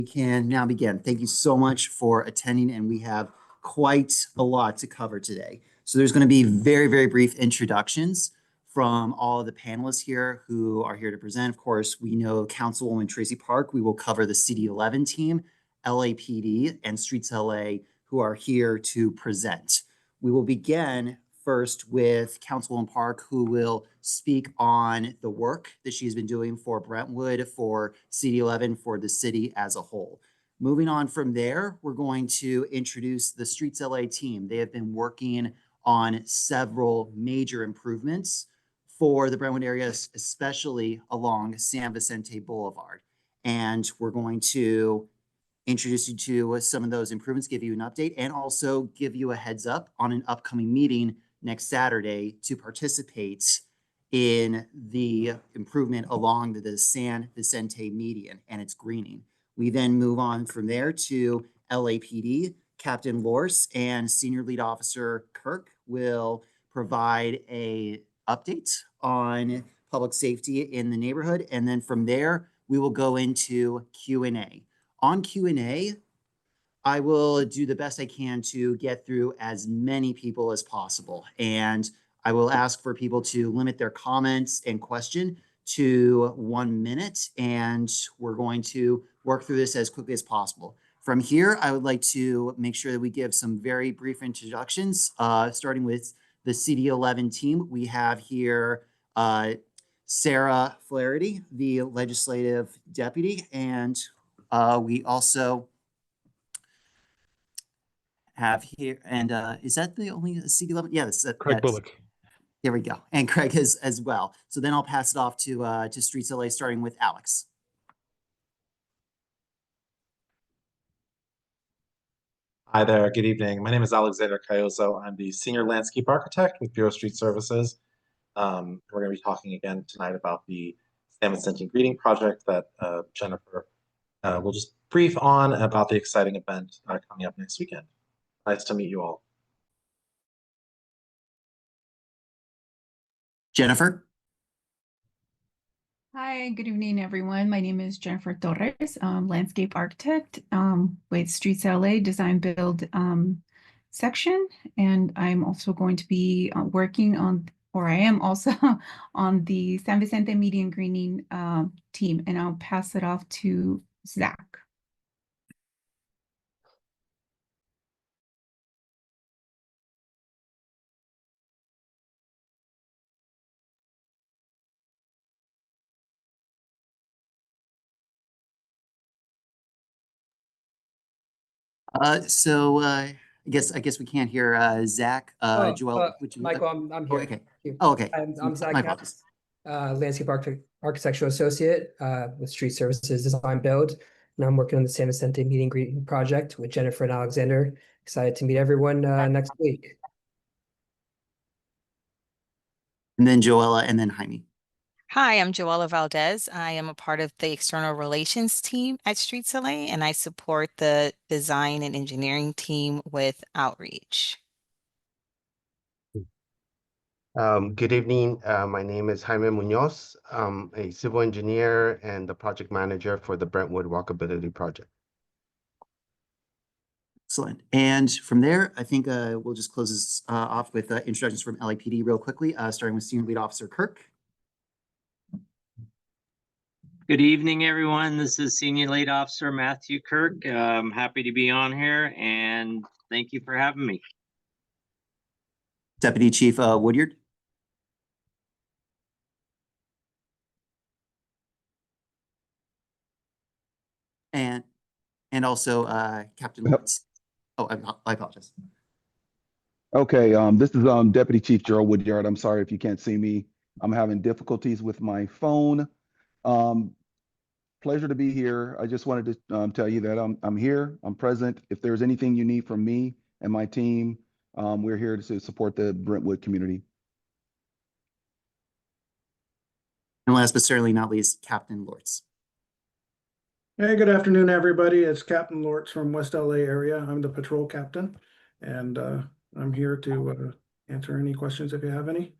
We can now begin. Thank you so much for attending, and we have quite a lot to cover today. So there's going to be very, very brief introductions from all of the panelists here who are here to present. Of course, we know Councilwoman Tracy Park. We will cover the CD11 team, LAPD, and Streets LA who are here to present. We will begin first with Councilwoman Park, who will speak on the work that she's been doing for Brentwood, for CD11, for the city as a whole. Moving on from there, we're going to introduce the Streets LA team. They have been working on several major improvements for the Brentwood area, especially along San Vicente Boulevard. And we're going to introduce you to some of those improvements, give you an update, and also give you a heads up on an upcoming meeting next Saturday to participate in the improvement along the San Vicente median and its greening. We then move on from there to LAPD. Captain Lorse and Senior Lead Officer Kirk will provide a update on public safety in the neighborhood. And then from there, we will go into Q&A. On Q&A, I will do the best I can to get through as many people as possible. And I will ask for people to limit their comments and question to 1 minute. And we're going to work through this as quickly as possible. From here, I would like to make sure that we give some very brief introductions, starting with the CD11 team. We have here Sarah Flaherty, the legislative deputy, and we also have here, and is that the only CD11? Yeah, that's Craig Bullock. There we go, and Craig as well. So then I'll pass it off to Streets LA, starting with Alex. Hi there, good evening. My name is Alexander Cayoso. I'm the Senior Landscape Architect with Bureau Street Services. We're going to be talking again tonight about the San Vicente Greeting Project that Jennifer will just brief on about the exciting event coming up next weekend. Nice to meet you all. Jennifer. Hi, good evening, everyone. My name is Jennifer Torres, landscape architect with Streets LA Design Build section. And I'm also going to be working on, or I am also on the San Vicente Median Greening team. And I'll pass it off to Zach. I guess we can't hear Zach. Joel, Michael, I'm here. Oh, okay. Oh, okay. I'm Zach Katz, landscape architectural associate with Street Services Design Build, and I'm working on the San Vicente Meet and Greet project with Jennifer and Alexander. Excited to meet everyone next week. And then Joella, and then Jaime. Hi, I'm Joella Valdez. I am a part of the external relations team at Streets LA, and I support the design and engineering team with outreach. Good evening. My name is Jaime Munoz. I'm a civil engineer and the project manager for the Brentwood Walkability Project. Excellent. And from there, I think we'll just close this off with introductions from LAPD real quickly, starting with Senior Lead Officer Kirk. Good evening, everyone. This is Senior Lead Officer Matthew Kirk. I'm happy to be on here, and thank you for having me. Deputy Chief Woodyard. And also Captain Lawrence. Oh, I apologize. Okay, this is Deputy Chief Gerald Woodyard. I'm sorry if you can't see me. I'm having difficulties with my phone. Pleasure to be here. I just wanted to tell you that I'm here, I'm present. If there's anything you need from me and my team, we're here to support the Brentwood community. And last but certainly not least, Captain Lortz. Hey, good afternoon, everybody. It's Captain Lortz from West LA area. I'm the patrol captain, and I'm here to answer any questions if you have any.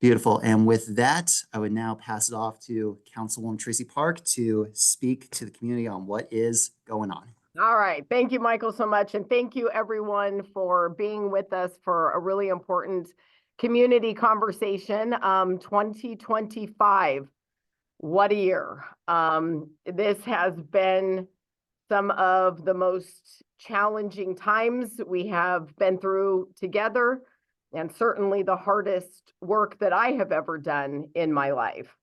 Beautiful. And with that, I would now pass it off to Councilwoman Tracy Park to speak to the community on what is going on. All right. Thank you, Michael, so much. And thank you, everyone, for being with us for a really important community conversation. 2025, what a year. This has been some of the most challenging times we have been through together, and certainly the hardest work that I have ever done in my life.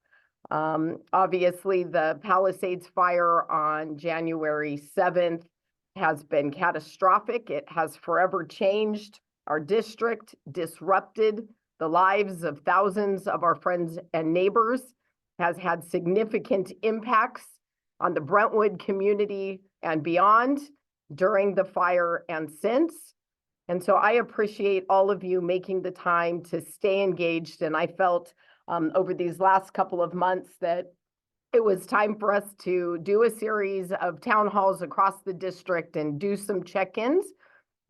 Obviously, the Palisades fire on January 7th has been catastrophic. It has forever changed our district, disrupted the lives of thousands of our friends and neighbors, has had significant impacts on the Brentwood community and beyond during the fire and since. And so I appreciate all of you making the time to stay engaged. And I felt over these last couple of months that it was time for us to do a series of town halls across the district and do some check-ins.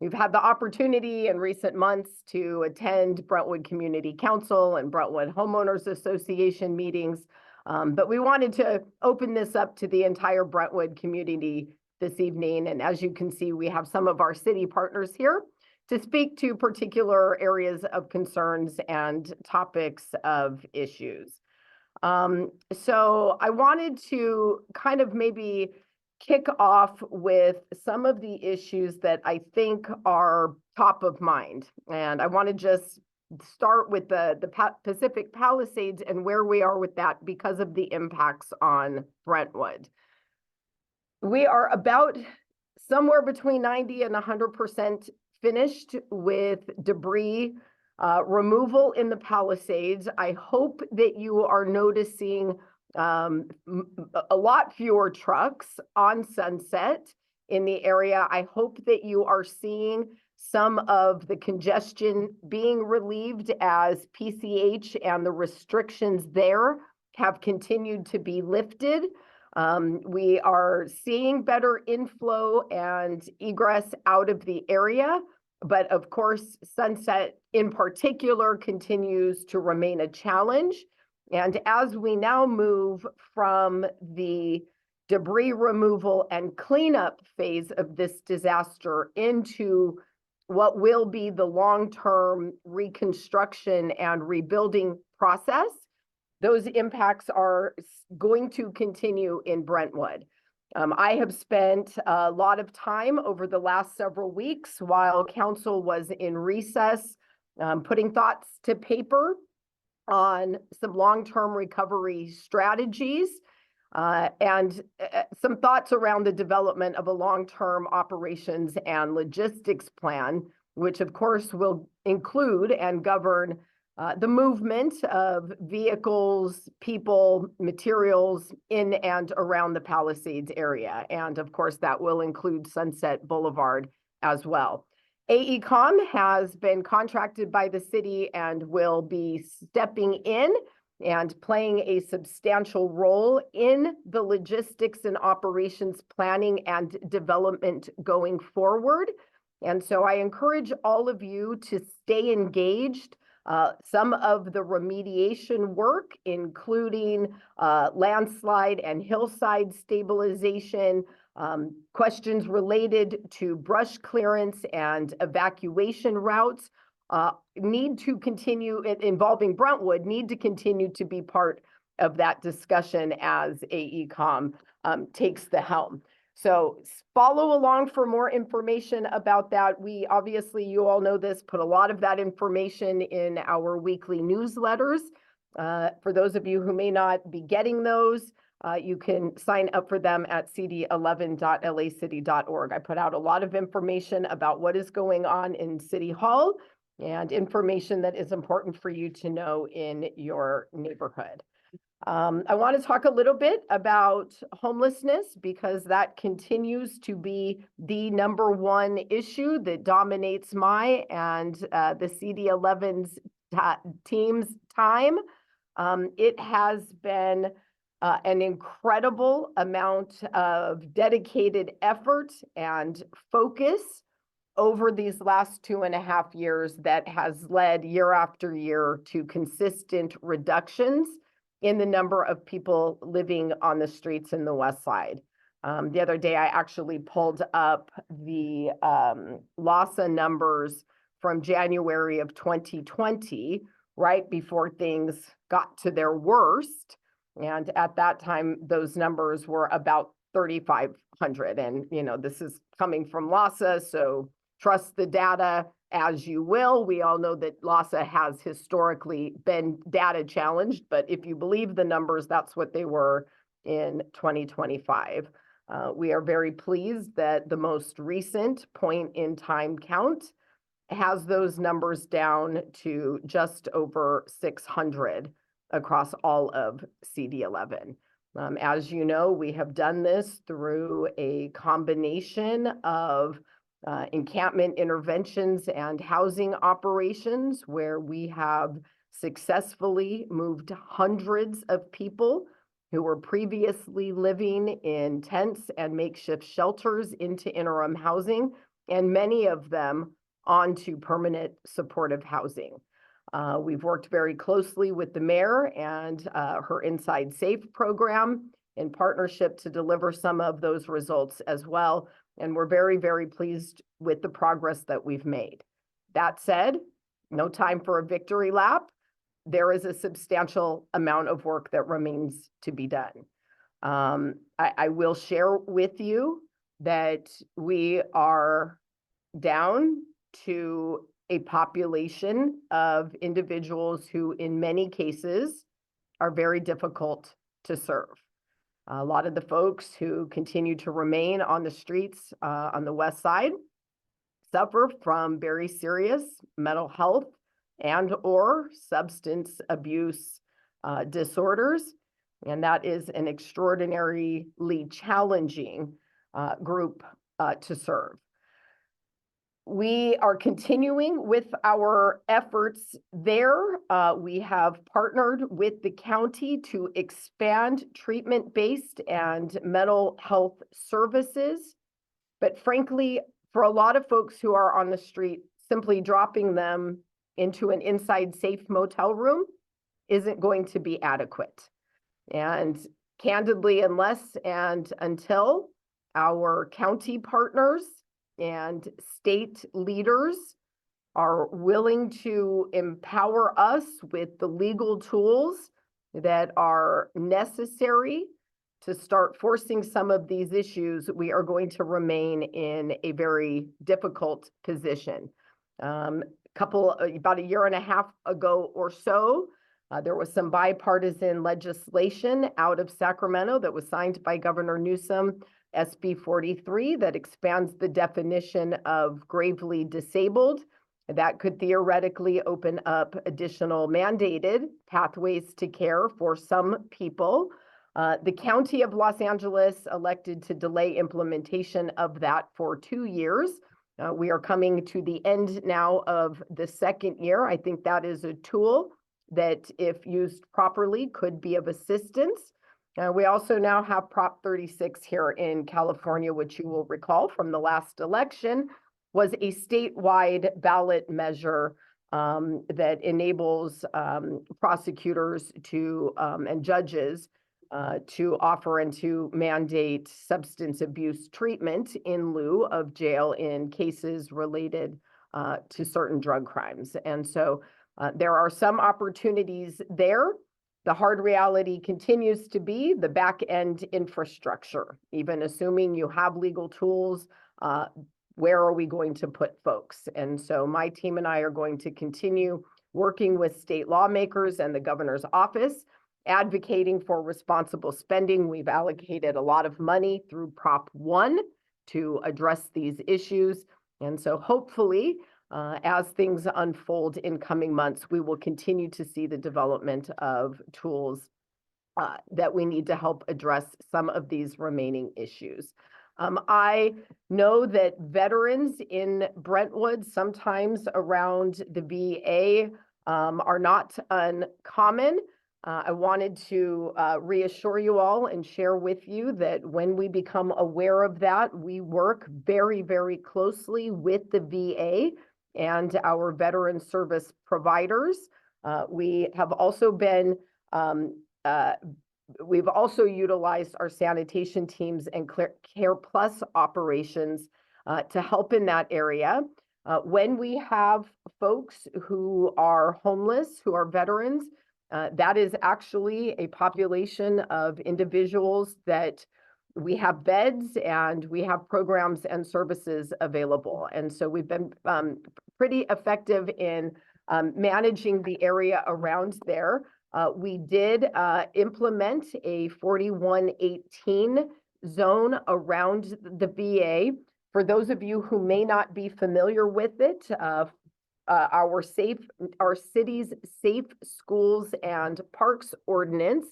We've had the opportunity in recent months to attend Brentwood Community Council and Brentwood Homeowners Association meetings, but we wanted to open this up to the entire Brentwood community this evening. And as you can see, we have some of our city partners here to speak to particular areas of concerns and topics of issues. So I wanted to kind of maybe kick off with some of the issues that I think are top of mind. And I want to just start with the Pacific Palisades and where we are with that because of the impacts on Brentwood. We are about somewhere between 90 and 100% finished with debris removal in the Palisades. I hope that you are noticing a lot fewer trucks on Sunset in the area. I hope that you are seeing some of the congestion being relieved as PCH and the restrictions there have continued to be lifted. We are seeing better inflow and egress out of the area, but of course, Sunset in particular continues to remain a challenge. And as we now move from the debris removal and cleanup phase of this disaster into what will be the long-term reconstruction and rebuilding process, those impacts are going to continue in Brentwood. I have spent a lot of time over the last several weeks while council was in recess, putting thoughts to paper on some long-term recovery strategies and some thoughts around the development of a long-term operations and logistics plan, which of course will include and govern the movement of vehicles, people, materials in and around the Palisades area. And of course, that will include Sunset Boulevard as well. AECom has been contracted by the city and will be stepping in and playing a substantial role in the logistics and operations planning and development going forward. And so I encourage all of you to stay engaged. Some of the remediation work, including landslide and hillside stabilization, questions related to brush clearance and evacuation routes need to continue, involving Brentwood, need to continue to be part of that discussion as AECom takes the helm. So follow along for more information about that. We obviously, you all know this, put a lot of that information in our weekly newsletters. For those of you who may not be getting those, you can sign up for them at cd11.lacity.org. I put out a lot of information about what is going on in City Hall and information that is important for you to know in your neighborhood. I want to talk a little bit about homelessness because that continues to be the #1 issue that dominates my and the CD11's team's time. It has been an incredible amount of dedicated effort and focus over these last 2.5 years that has led year after year to consistent reductions in the number of people living on the streets in the West Side. The other day, I actually pulled up the LAHSA numbers from January of 2020, right before things got to their worst. And at that time, those numbers were about 3,500. And, you know, this is coming from LAHSA, so trust the data as you will. We all know that LAHSA has historically been data challenged, but if you believe the numbers, that's what they were in 2025. We are very pleased that the most recent point in time count has those numbers down to just over 600 across all of CD11. As you know, we have done this through a combination of encampment interventions and housing operations where we have successfully moved hundreds of people who were previously living in tents and makeshift shelters into interim housing, and many of them onto permanent supportive housing. We've worked very closely with the mayor and her Inside Safe program in partnership to deliver some of those results as well. And we're very, very pleased with the progress that we've made. That said, no time for a victory lap. There is a substantial amount of work that remains to be done. I will share with you that we are down to a population of individuals who in many cases are very difficult to serve. A lot of the folks who continue to remain on the streets on the West Side suffer from very serious mental health and or substance abuse disorders. And that is an extraordinarily challenging group to serve. We are continuing with our efforts there. We have partnered with the county to expand treatment-based and mental health services. But frankly, for a lot of folks who are on the street, simply dropping them into an Inside Safe motel room isn't going to be adequate. And candidly, unless and until our county partners and state leaders are willing to empower us with the legal tools that are necessary to start forcing some of these issues, we are going to remain in a very difficult position. About a year and a half ago or so, there was some bipartisan legislation out of Sacramento that was signed by Governor Newsom, SB 43, that expands the definition of gravely disabled. That could theoretically open up additional mandated pathways to care for some people. The County of Los Angeles elected to delay implementation of that for 2 years. We are coming to the end now of the second year. I think that is a tool that, if used properly, could be of assistance. We also now have Prop 36 here in California, which you will recall from the last election, was a statewide ballot measure that enables prosecutors to and judges to offer and to mandate substance abuse treatment in lieu of jail in cases related to certain drug crimes. And so there are some opportunities there. The hard reality continues to be the back end infrastructure. Even assuming you have legal tools, where are we going to put folks? And so my team and I are going to continue working with state lawmakers and the governor's office, advocating for responsible spending. We've allocated a lot of money through Prop 1 to address these issues. And so hopefully, as things unfold in coming months, we will continue to see the development of tools that we need to help address some of these remaining issues. I know that veterans in Brentwood, sometimes around the VA, are not uncommon. I wanted to reassure you all and share with you that when we become aware of that, we work very, very closely with the VA and our veteran service providers. We have also been we've also utilized our sanitation teams and Care Plus operations to help in that area. When we have folks who are homeless, who are veterans, that is actually a population of individuals that we have beds and we have programs and services available. And so we've been pretty effective in managing the area around there. We did implement a 4118 zone around the VA. For those of you who may not be familiar with it, our city's Safe Schools and Parks Ordinance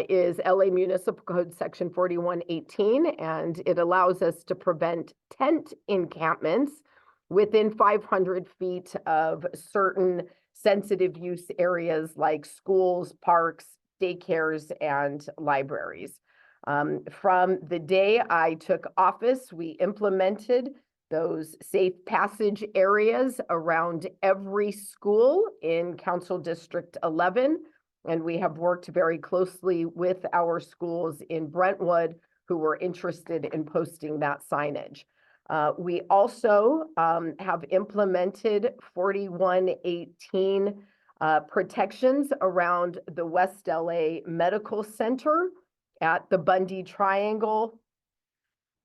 is LA Municipal Code Section 4118, and it allows us to prevent tent encampments within 500 feet of certain sensitive use areas like schools, parks, daycares, and libraries. From the day I took office, we implemented those safe passage areas around every school in Council District 11. And we have worked very closely with our schools in Brentwood who were interested in posting that signage. We also have implemented 4118 protections around the West LA Medical Center, at the Bundy Triangle,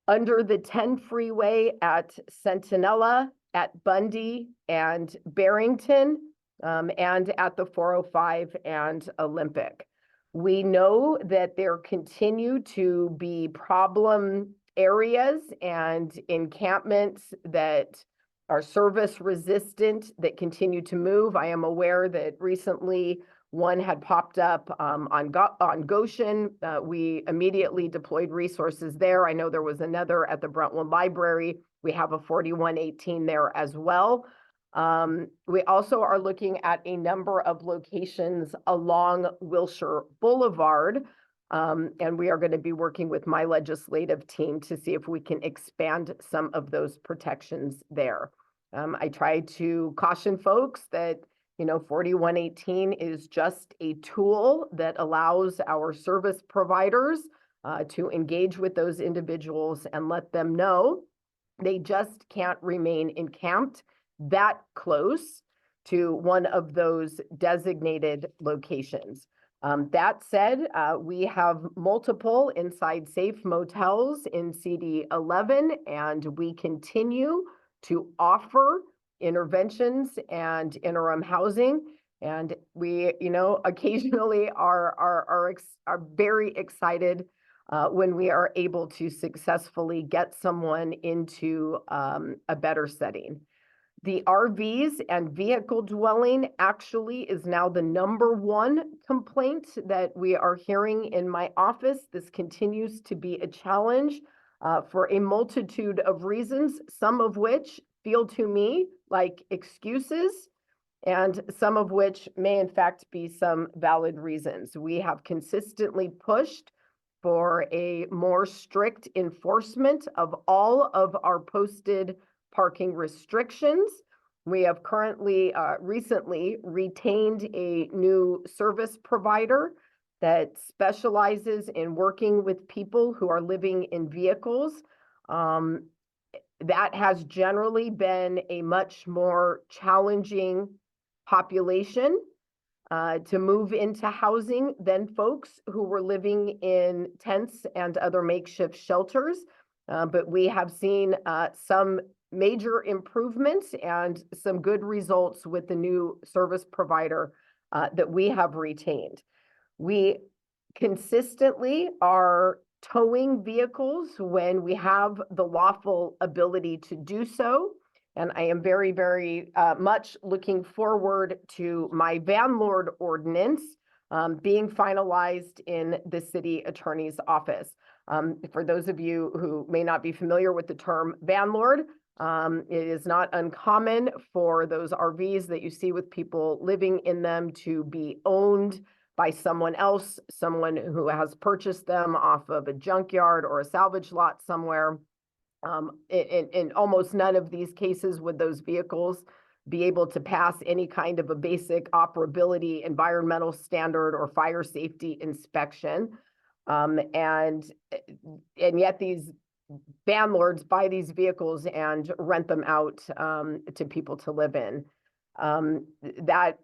under the 10 freeway at Centinela, at Bundy and Barrington, and at the 405 and Olympic. We know that there continue to be problem areas and encampments that are service resistant that continue to move. I am aware that recently one had popped up on Goshen. We immediately deployed resources there. I know there was another at the Brentwood Library. We have a 4118 there as well. We also are looking at a number of locations along Wilshire Boulevard. And we are going to be working with my legislative team to see if we can expand some of those protections there. I try to caution folks that 4118 is just a tool that allows our service providers to engage with those individuals and let them know they just can't remain encamped that close to one of those designated locations. That said, we have multiple inside safe motels in CD 11, and we continue to offer interventions and interim housing. And we, occasionally are very excited when we are able to successfully get someone into a better setting. The RVs and vehicle dwelling actually is now the #1 complaint that we are hearing in my office. This continues to be a challenge for a multitude of reasons, some of which feel to me like excuses, and some of which may in fact be some valid reasons. We have consistently pushed for a more strict enforcement of all of our posted parking restrictions. We have currently, recently retained a new service provider that specializes in working with people who are living in vehicles. That has generally been a much more challenging population to move into housing than folks who were living in tents and other makeshift shelters. But we have seen some major improvements and some good results with the new service provider that we have retained. We consistently are towing vehicles when we have the lawful ability to do so. And I am very, very much looking forward to my van lord ordinance being finalized in the city attorney's office. For those of you who may not be familiar with the term van lord, it is not uncommon for those RVs that you see with people living in them to be owned by someone else, someone who has purchased them off of a junkyard or a salvage lot somewhere. In almost none of these cases would those vehicles be able to pass any kind of a basic operability, environmental standard, or fire safety inspection. And yet these landlords buy these vehicles and rent them out to people to live in. That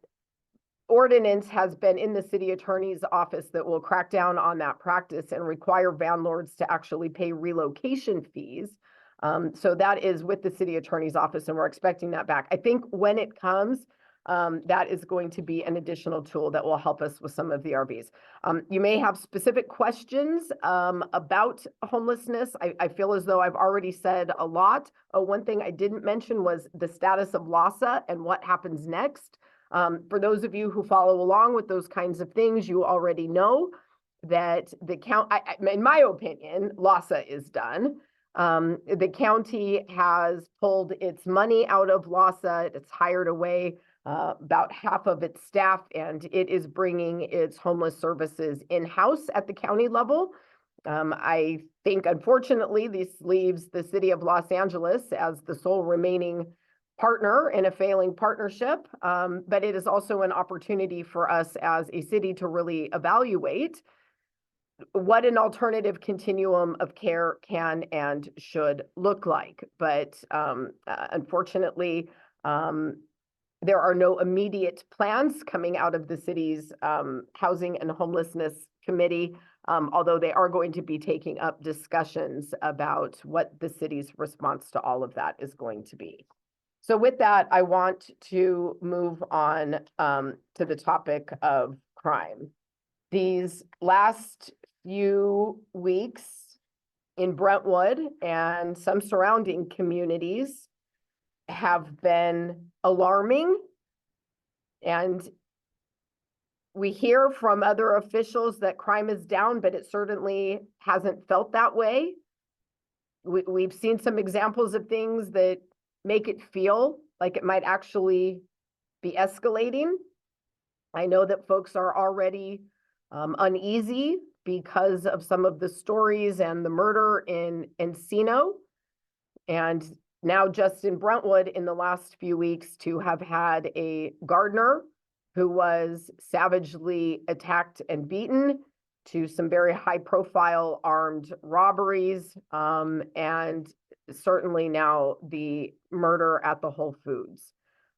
ordinance has been in the city attorney's office that will crack down on that practice and require landlords to actually pay relocation fees. So that is with the city attorney's office, and we're expecting that back. I think when it comes, that is going to be an additional tool that will help us with some of the RVs. You may have specific questions about homelessness. I feel as though I've already said a lot. One thing I didn't mention was the status of LAHSA and what happens next. For those of you who follow along with those kinds of things, you already know that the in my opinion, LAHSA is done. The county has pulled its money out of LAHSA. It's hired away about half of its staff, and it is bringing its homeless services in-house at the county level. I think, unfortunately, this leaves the city of Los Angeles as the sole remaining partner in a failing partnership, but it is also an opportunity for us as a city to really evaluate what an alternative continuum of care can and should look like. But unfortunately, there are no immediate plans coming out of the city's Housing and Homelessness Committee, although they are going to be taking up discussions about what the city's response to all of that is going to be. So with that, I want to move on to the topic of crime. These last few weeks in Brentwood and some surrounding communities have been alarming, and we hear from other officials that crime is down, but it certainly hasn't felt that way. We've seen some examples of things that make it feel like it might actually be escalating. I know that folks are already uneasy because of some of the stories and the murder in Encino. And now just in Brentwood in the last few weeks to have had a gardener who was savagely attacked and beaten, to some very high profile armed robberies, and certainly now the murder at the Whole Foods.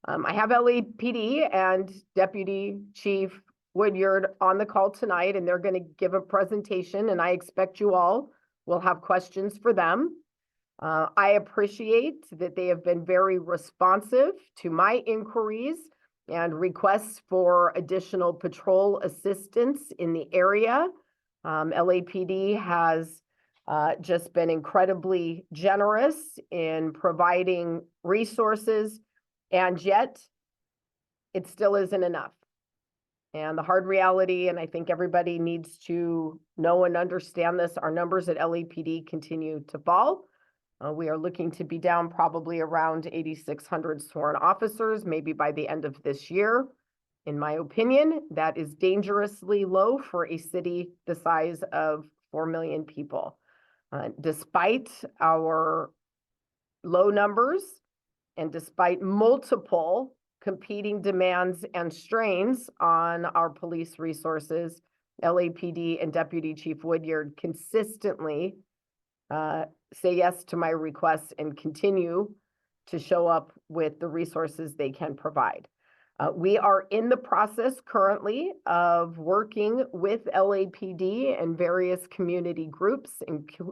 I have LAPD and Deputy Chief Woodyard on the call tonight, and they're going to give a presentation, and I expect you all will have questions for them. I appreciate that they have been very responsive to my inquiries and requests for additional patrol assistance in the area. LAPD has just been incredibly generous in providing resources, and yet it still isn't enough. And the hard reality, and I think everybody needs to know and understand this, our numbers at LAPD continue to fall. We are looking to be down probably around 8,600 sworn officers, maybe by the end of this year. In my opinion, that is dangerously low for a city the size of 4 million people. Despite our low numbers and despite multiple competing demands and strains on our police resources, LAPD and Deputy Chief Woodyard consistently say yes to my requests and continue to show up with the resources they can provide. We are in the process currently of working with LAPD and various community groups,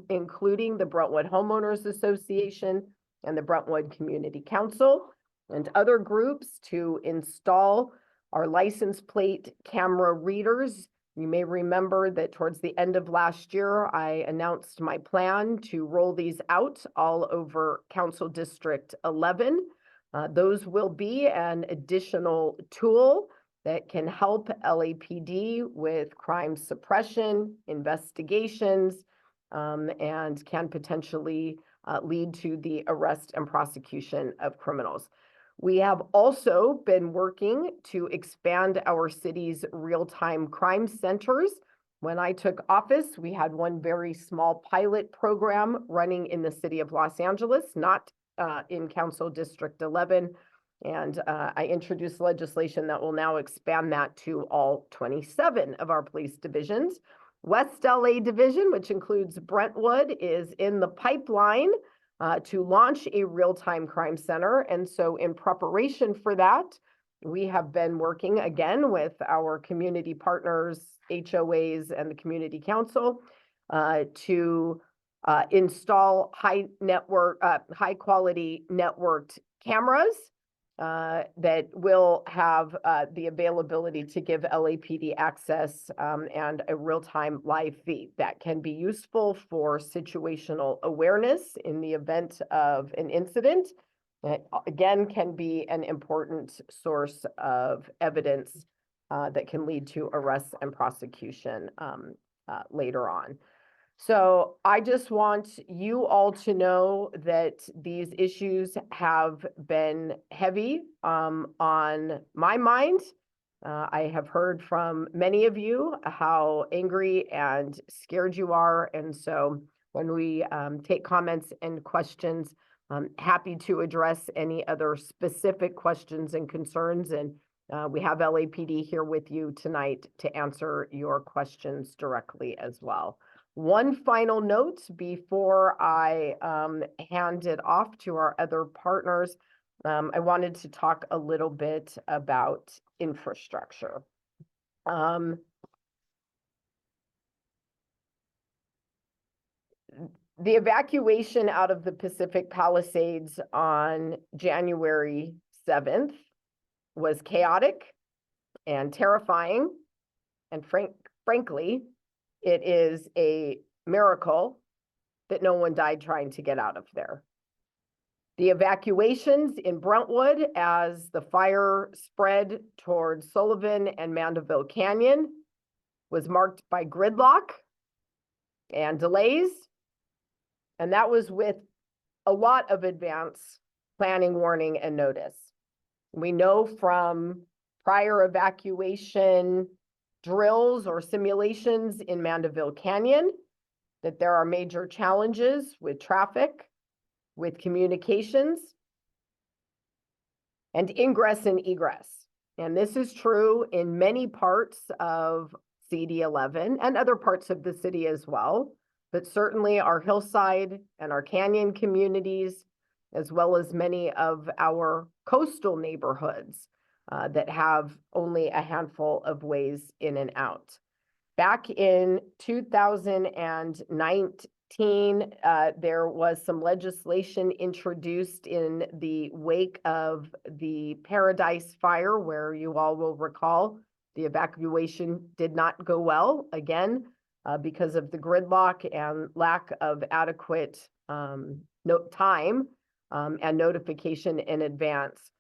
including the Brentwood Homeowners Association and the Brentwood Community Council and other groups, to install our license plate camera readers. You may remember that towards the end of last year, I announced my plan to roll these out all over Council District 11. Those will be an additional tool that can help LAPD with crime suppression, investigations, and can potentially lead to the arrest and prosecution of criminals. We have also been working to expand our city's real-time crime centers. When I took office, we had one very small pilot program running in the city of Los Angeles, not in Council District 11. And I introduced legislation that will now expand that to all 27 of our police divisions. West LA Division, which includes Brentwood, is in the pipeline to launch a real-time crime center. And so in preparation for that, we have been working again with our community partners, HOAs, and the community council to install high quality networked cameras that will have the availability to give LAPD access and a real-time live feed that can be useful for situational awareness in the event of an incident. It, again, can be an important source of evidence that can lead to arrests and prosecution later on. So I just want you all to know that these issues have been heavy on my mind. I have heard from many of you how angry and scared you are. And so when we take comments and questions, I'm happy to address any other specific questions and concerns. And we have LAPD here with you tonight to answer your questions directly as well. One final note before I hand it off to our other partners, I wanted to talk a little bit about infrastructure. The evacuation out of the Pacific Palisades on January 7th was chaotic and terrifying, and frankly, it is a miracle that no one died trying to get out of there. The evacuations in Brentwood as the fire spread towards Sullivan and Mandeville Canyon was marked by gridlock and delays. And that was with a lot of advance planning, warning, and notice. We know from prior evacuation drills or simulations in Mandeville Canyon that there are major challenges with traffic, with communications, and ingress and egress. And this is true in many parts of CD11 and other parts of the city as well, but certainly our hillside and our canyon communities, as well as many of our coastal neighborhoods that have only a handful of ways in and out. Back in 2019, there was some legislation introduced in the wake of the Paradise Fire, where you all will recall the evacuation did not go well, again, because of the gridlock and lack of adequate time and notification in advance.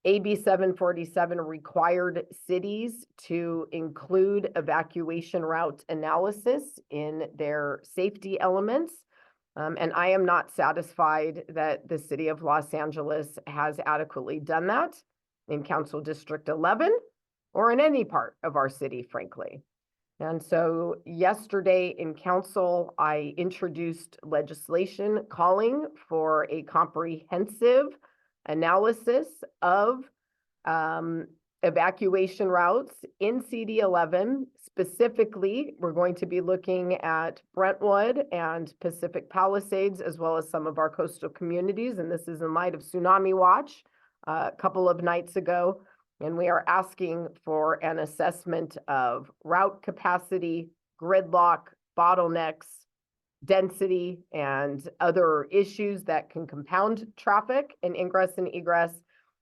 AB 747 required cities to include evacuation route analysis in their safety elements. And I am not satisfied that the city of Los Angeles has adequately done that in Council District 11 or in any part of our city, frankly. And so yesterday in council, I introduced legislation calling for a comprehensive analysis of evacuation routes in CD11. Specifically, we're going to be looking at Brentwood and Pacific Palisades, as well as some of our coastal communities. And this is in light of Tsunami Watch a couple of nights ago. And we are asking for an assessment of route capacity, gridlock, bottlenecks, density, and other issues that can compound traffic and ingress and egress.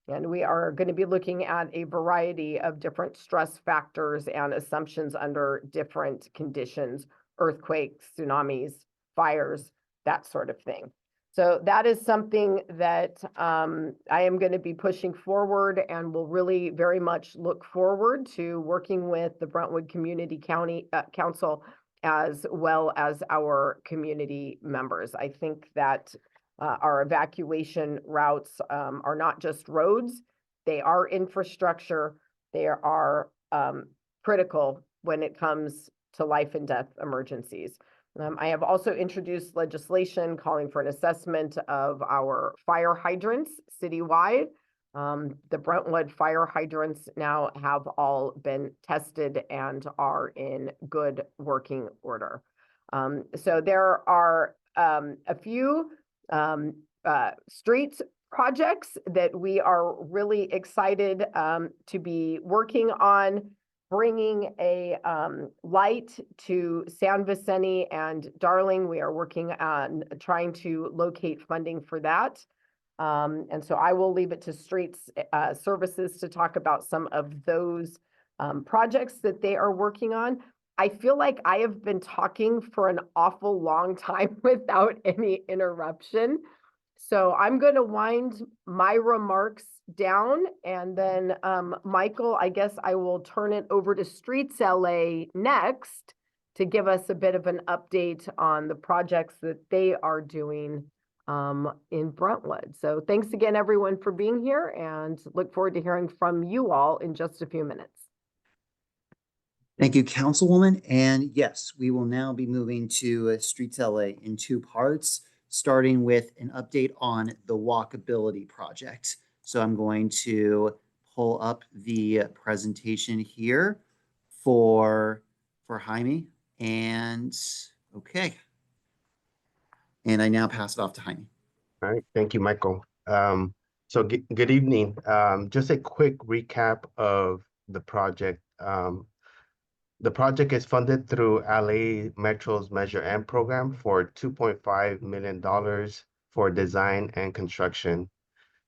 And we are going to be looking at a variety of different stress factors and assumptions under different conditions, earthquakes, tsunamis, fires, that sort of thing. So that is something that I am going to be pushing forward, and will really very much look forward to working with the Brentwood Community Council as well as our community members. I think that Our evacuation routes are not just roads, they are infrastructure. They are critical when it comes to life and death emergencies. I have also introduced legislation calling for an assessment of our fire hydrants citywide. The Brentwood fire hydrants now have all been tested and are in good working order. So there are a few streets projects that we are really excited to be working on, bringing a light to San Vicente and Darling. We are working on trying to locate funding for that. And so I will leave it to Streets Services to talk about some of those projects that they are working on. I feel like I have been talking for an awful long time without any interruption. So I'm going to wind my remarks down, and then Michael, I guess I will turn it over to Streets LA next to give us a bit of an update on the projects that they are doing in Brentwood. So thanks again, everyone, for being here, and look forward to hearing from you all in just a few minutes. Thank you, Councilwoman. And yes, we will now be moving to Streets LA in two parts, starting with an update on the walkability project. So I'm going to pull up the presentation here for Jaime. And okay. And I now pass it off to Jaime. All right, thank you, Michael. So good evening. Just a quick recap of the project. The project is funded through LA Metro's Measure M program for $2.5 million for design and construction.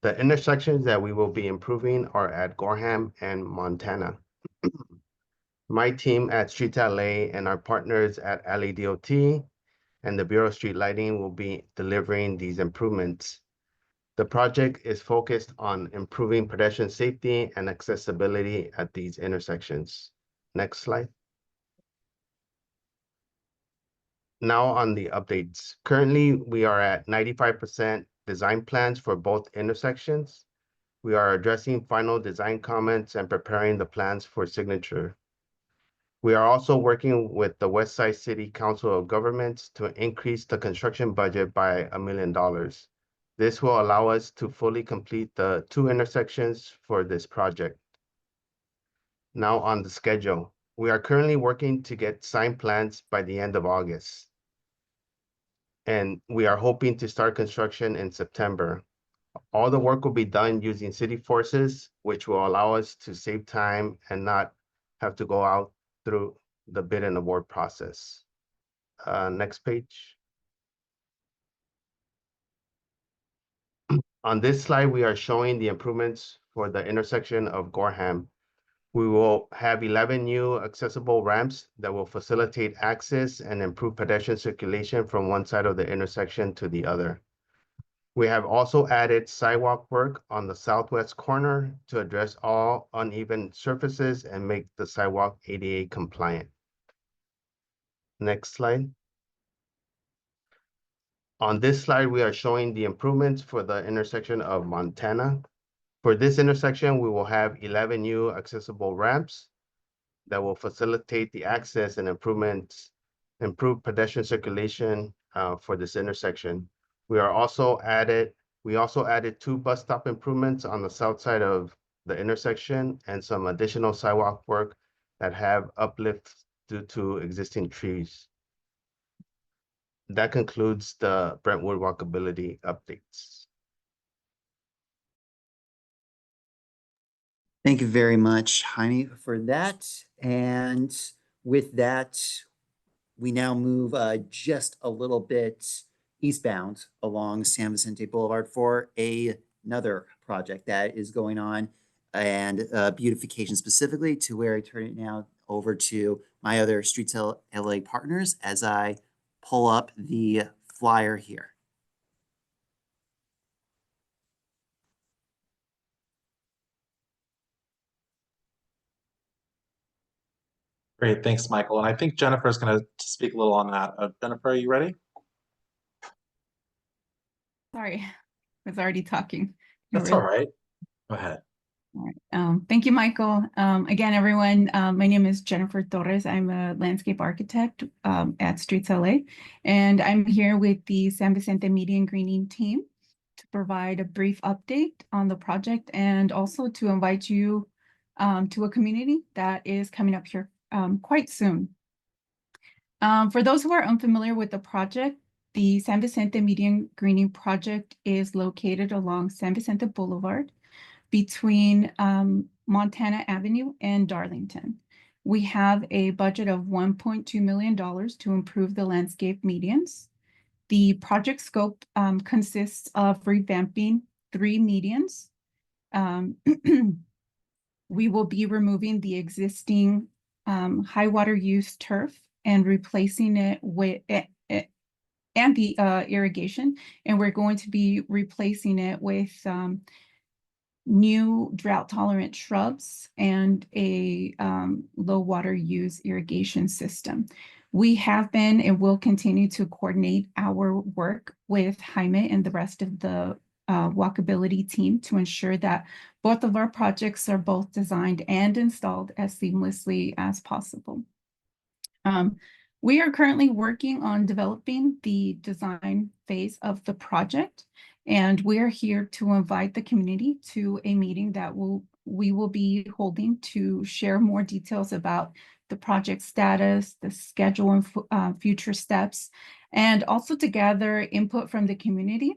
The intersections that we will be improving are at Gorham and Montana. My team at Streets LA and our partners at LADOT and the Bureau of Street Lighting will be delivering these improvements. The project is focused on improving pedestrian safety and accessibility at these intersections. Next slide. Now on the updates. Currently, we are at 95% design plans for both intersections. We are addressing final design comments and preparing the plans for signature. We are also working with the Westside City Council of Governments to increase the construction budget by $1 million. This will allow us to fully complete the two intersections for this project. Now on the schedule. We are currently working to get signed plans by the end of August. And we are hoping to start construction in September. All the work will be done using city forces, which will allow us to save time and not have to go out through the bid and award process. Next page. On this slide, we are showing the improvements for the intersection of Gorham. We will have 11 new accessible ramps that will facilitate access and improve pedestrian circulation from one side of the intersection to the other. We have also added sidewalk work on the southwest corner to address all uneven surfaces and make the sidewalk ADA compliant. Next slide. On this slide, we are showing the improvements for the intersection of Montana. For this intersection, we will have 11 new accessible ramps that will facilitate the access and improve pedestrian circulation for this intersection. We also added 2 bus stop improvements on the south side of the intersection and some additional sidewalk work that have uplifts due to existing trees. That concludes the Brentwood walkability updates. Thank you very much, Jaime, for that. And with that, we now move just a little bit eastbound along San Vicente Boulevard for another project that is going on, and beautification specifically, to where I turn it now over to my other Streets LA partners as I pull up the flyer here. Great, thanks, Michael. And I think Jennifer is going to speak a little on that. Jennifer, are you ready? Sorry, I was already talking. That's all right. Go ahead. All right. Thank you, Michael. Again, everyone, my name is Jennifer Torres. I'm a landscape architect at Streets LA, and I'm here with the San Vicente Media and Greening team to provide a brief update on the project and also to invite you to a community that is coming up here quite soon. For those who are unfamiliar with the project, the San Vicente Media and Greening project is located along San Vicente Boulevard between Montana Avenue and Darlington. We have a budget of $1.2 million to improve the landscape medians. The project scope consists of revamping 3 medians. We will be removing the existing high water use turf and replacing it with and the irrigation, and we're going to be replacing it with new drought tolerant shrubs and a low water use irrigation system. We have been and will continue to coordinate our work with Jaime and the rest of the walkability team to ensure that both of our projects are both designed and installed as seamlessly as possible. We are currently working on developing the design phase of the project, and we are here to invite the community to a meeting that we will be holding to share more details about the project status, the schedule and future steps, and also to gather input from the community.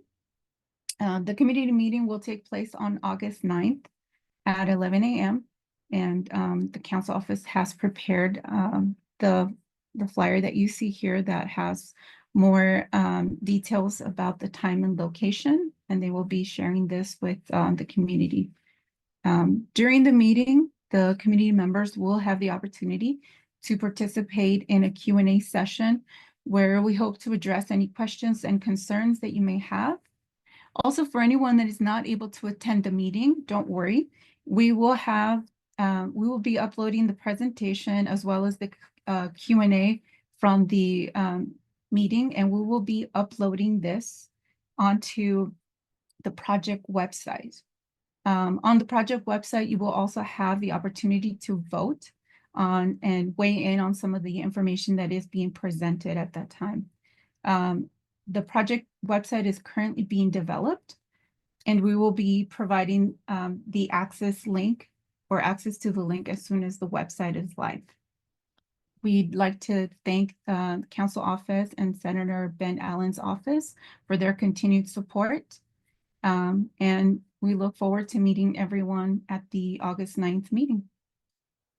The community meeting will take place on August 9th at 11 a.m. And the council office has prepared the flyer that you see here that has more details about the time and location, and they will be sharing this with the community. During the meeting, the community members will have the opportunity to participate in a Q&A session where we hope to address any questions and concerns that you may have. Also, for anyone that is not able to attend the meeting, don't worry. We will be uploading the presentation as well as the Q&A from the meeting, and we will be uploading this onto the project website. On the project website, you will also have the opportunity to vote on and weigh in on some of the information that is being presented at that time. The project website is currently being developed, and we will be providing the access link or access to the link as soon as the website is live. We'd like to thank the council office and Senator Ben Allen's office for their continued support. And we look forward to meeting everyone at the August 9th meeting.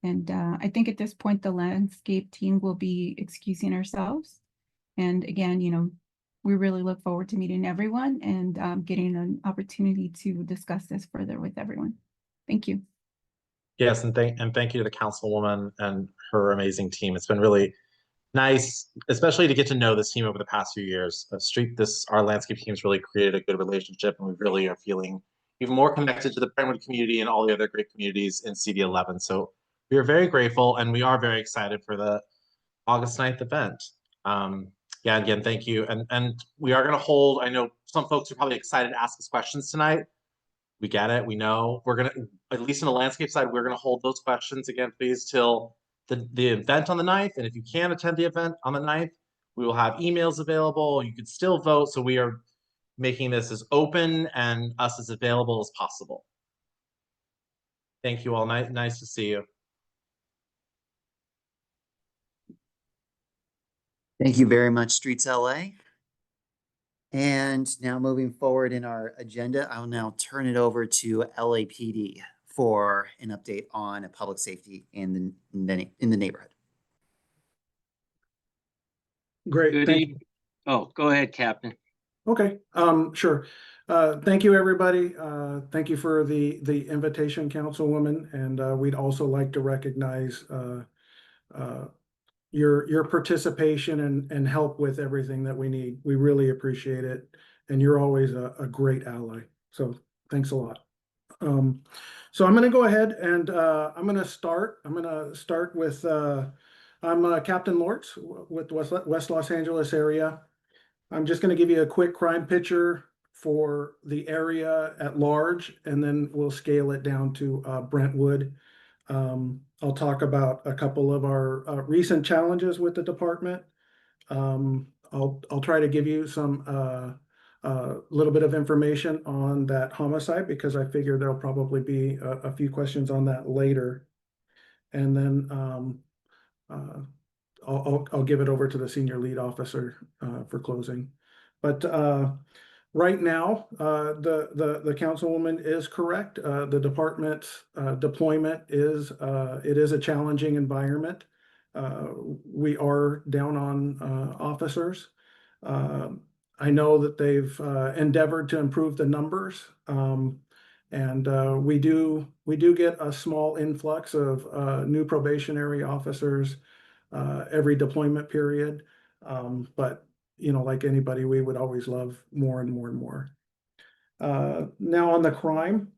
And I think at this point, the landscape team will be excusing ourselves. And again, we really look forward to meeting everyone and getting an opportunity to discuss this further with everyone. Thank you. Yes, and thank you to the councilwoman and her amazing team. It's been really nice, especially to get to know this team over the past few years. Our landscape team's really created a good relationship, and we really are feeling even more connected to the Brentwood community and all the other great communities in CD11. So we are very grateful, and we are very excited for the August 9th event. Yeah, again, thank you. And we are going to hold, I know some folks are probably excited to ask us questions tonight. We get it. We know. We're going to, at least on the landscape side, we're going to hold those questions again, please, till the event on the 9th. And if you can attend the event on the 9th, we will have emails available. You can still vote. So we are making this as open and us as available as possible. Thank you all. Nice to see you. Thank you very much, Streets LA. And now moving forward in our agenda, I'll now turn it over to LAPD for an update on public safety in the neighborhood. Great. Good Thank evening. Oh, go ahead, Captain. Okay, sure. Thank you, everybody. Thank you for the invitation, Councilwoman, and we'd also like to recognize your participation and help with everything that we need. We really appreciate it, and you're always a great ally. So thanks a lot. So I'm going to go ahead and I'm going to start. With I'm Captain Lortz with West Los Angeles area. I'm just going to give you a quick crime picture for the area at large, and then we'll scale it down to Brentwood. I'll talk about a couple of our recent challenges with the department. I'll try to give you some little bit of information on that homicide because I figure there'll probably be a few questions on that later. And then I'll give it over to the senior lead officer for closing. But right now, the councilwoman is correct. The department's deployment is it is a challenging environment. We are down on officers. I know that they've endeavored to improve the numbers, and we do get a small influx of new probationary officers every deployment period. But you know, like anybody, we would always love more and more and more. Now on the crime,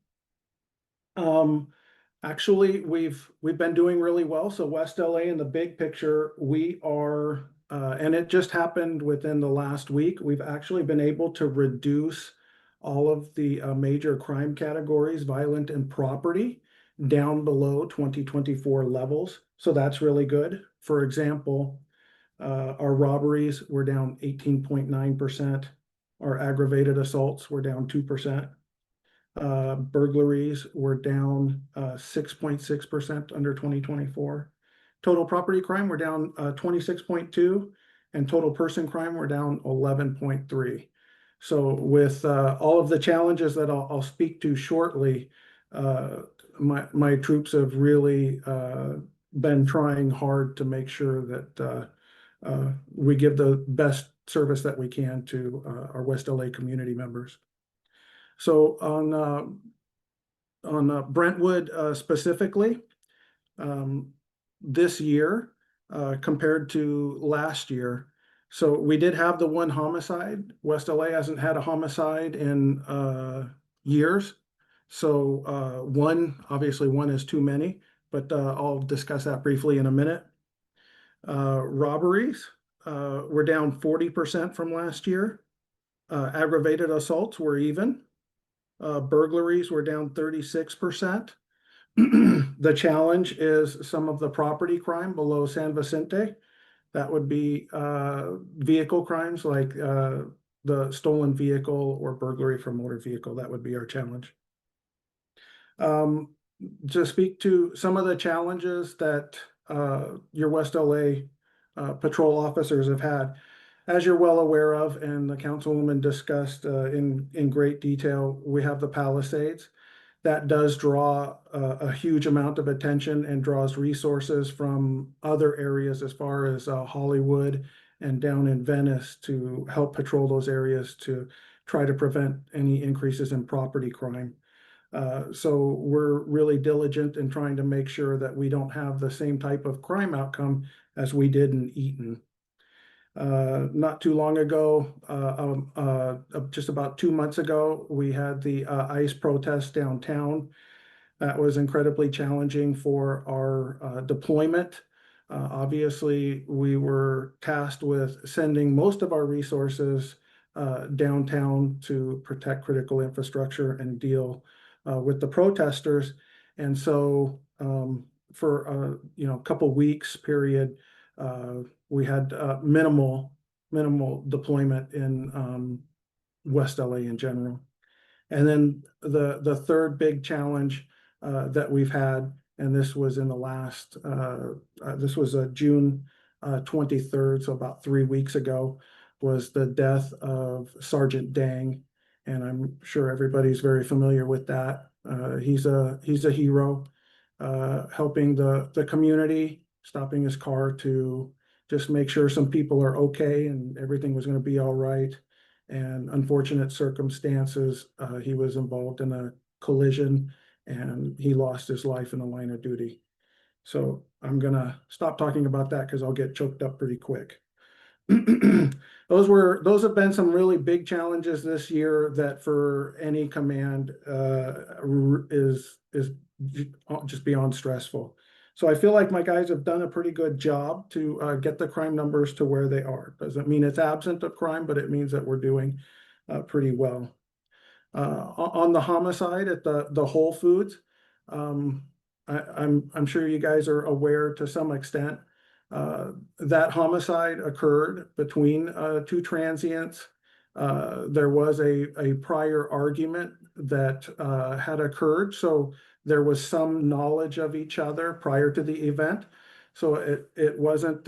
actually we've been doing really well. So West LA in the big picture, we are, and it just happened within the last week, we've actually been able to reduce all of the major crime categories, violent and property, down below 2024 levels. So that's really good. For example, our robberies were down 18.9%. Our aggravated assaults were down 2%. Burglaries were down 6.6% under 2024. Total property crime were down 26.2%, and total person crime were down 11.3%. So with all of the challenges that I'll speak to shortly, my troops have really been trying hard to make sure that we give the best service that we can to our West LA community members. So on Brentwood specifically, this year compared to last year, so we did have the one homicide. West LA hasn't had a homicide in years. So obviously one is too many, but I'll discuss that briefly in a minute. Robberies were down 40% from last year. Aggravated assaults were even. Burglaries were down 36%. The challenge is some of the property crime below San Vicente. That would be vehicle crimes like the stolen vehicle or burglary from motor vehicle. That would be our challenge. To speak to some of the challenges that your West LA patrol officers have had, as you're well aware of, and the councilwoman discussed in great detail, we have the Palisades. That does draw a huge amount of attention and draws resources from other areas as far as Hollywood and down in Venice to help patrol those areas to try to prevent any increases in property crime. So we're really diligent in trying to make sure that we don't have the same type of crime outcome as we did in Eaton. Not too long ago, just about 2 months ago, we had the ICE protest downtown. That was incredibly challenging for our deployment. Obviously, we were tasked with sending most of our resources downtown to protect critical infrastructure and deal with the protesters. And so for a couple weeks period, we had minimal deployment in West LA in general. And then the third big challenge that we've had, and this was in the last, this was June 23rd, so about 3 weeks ago, was the death of Sergeant Dang. And I'm sure everybody's very familiar with that. He's a hero, helping the community, stopping his car to just make sure some people are okay and everything was going to be all right. And unfortunate circumstances, he was involved in a collision and he lost his life in the line of duty. So I'm going to stop talking about that because I'll get choked up pretty quick. Those have been some really big challenges this year that for any command is just beyond stressful. So I feel like my guys have done a pretty good job to get the crime numbers to where they are. Doesn't mean it's absent of crime, but it means that we're doing pretty well. On the homicide at the Whole Foods, I'm sure you guys are aware to some extent. That homicide occurred between two transients. There was a prior argument that had occurred, so there was some knowledge of each other prior to the event. So it wasn't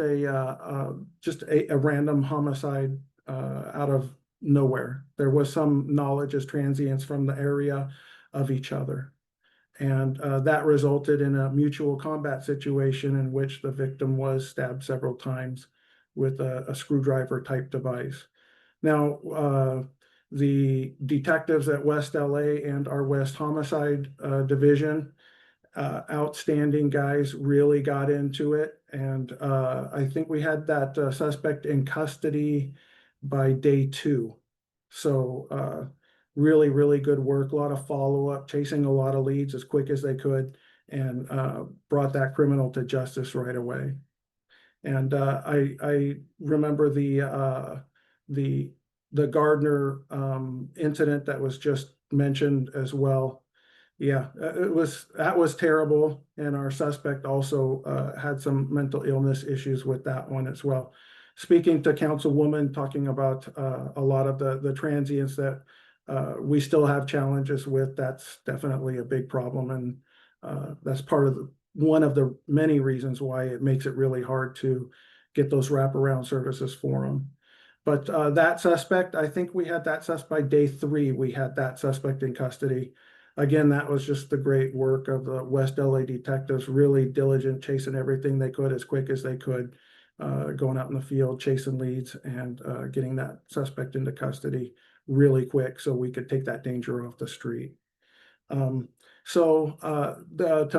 just a random homicide out of nowhere. There was some knowledge as transients from the area of each other. And that resulted in a mutual combat situation in which the victim was stabbed several times with a screwdriver type device. Now, the detectives at West LA and our West Homicide Division, outstanding guys, really got into it. And I think we had that suspect in custody by day 2. So really, really good work, a lot of follow-up, chasing a lot of leads as quick as they could, and brought that criminal to justice right away. And I remember the Gardner incident that was just mentioned as well. Yeah, that was terrible, and our suspect also had some mental illness issues with that one as well. Speaking to Councilwoman, talking about a lot of the transients that we still have challenges with, that's definitely a big problem, and that's part of one of the many reasons why it makes it really hard to get those wraparound services for them. But that suspect, I think we had that suspect by day 3, we had that suspect in custody. Again, that was just the great work of the West LA detectives, really diligent, chasing everything they could as quick as they could, going out in the field, chasing leads, and getting that suspect into custody really quick so we could take that danger off the street. To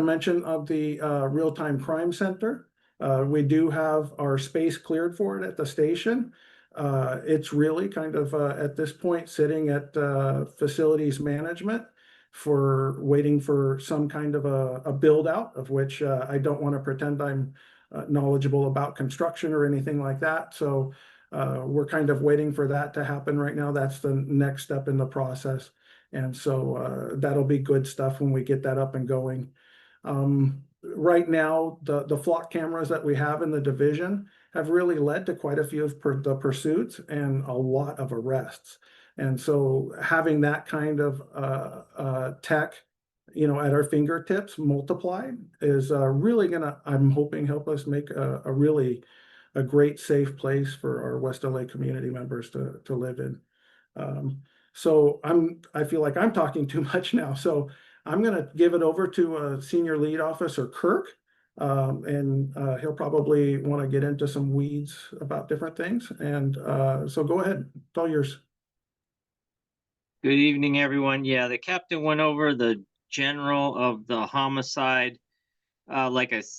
mention of the Real-Time Crime Center, we do have our space cleared for it at the station. It's really kind of at this point sitting at facilities management for waiting for some kind of a build out, of which I don't want to pretend I'm knowledgeable about construction or anything like that. So we're kind of waiting for that to happen right now. That's the next step in the process. And so that'll be good stuff when we get that up and going. Right now, the flock cameras that we have in the division have really led to quite a few of the pursuits and a lot of arrests. And so having that kind of tech, at our fingertips multiplied is really gonna, I'm hoping, help us make a really great safe place for our West LA community members to live in. So I feel like I'm talking too much now. So I'm gonna give it over to Senior Lead Officer Kirk. And he'll probably want to get into some weeds about different things. And so go ahead, it's all yours. Good evening, everyone. Yeah, the captain went over the general of the homicide.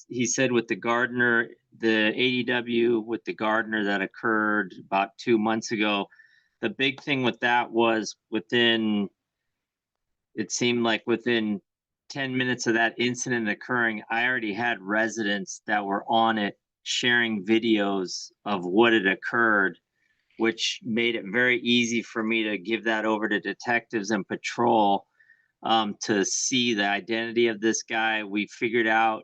He said with the Gardner, the ADW with the Gardner that occurred about 2 months ago. The big thing with that was it seemed like within 10 minutes of that incident occurring, I already had residents that were on it sharing videos of what had occurred, which made it very easy for me to give that over to detectives and patrol to see the identity of this guy. We figured out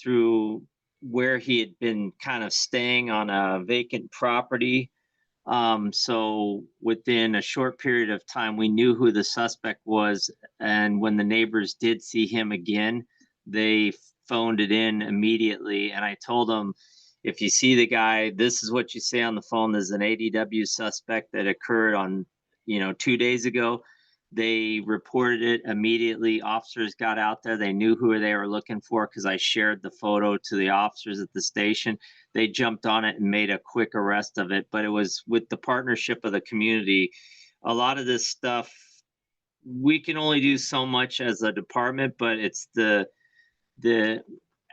through where he had been kind of staying on a vacant property. So within a short period of time, we knew who the suspect was. And when the neighbors did see him again, they phoned it in immediately. And I told them, if you see the guy, this is what you say on the phone. There's an ADW suspect that occurred on, 2 days ago. They reported it immediately. Officers got out there. They knew who they were looking for because I shared the photo to the officers at the station. They jumped on it and made a quick arrest of it. But it was with the partnership of the community. A lot of this stuff, we can only do so much as a department, but it's the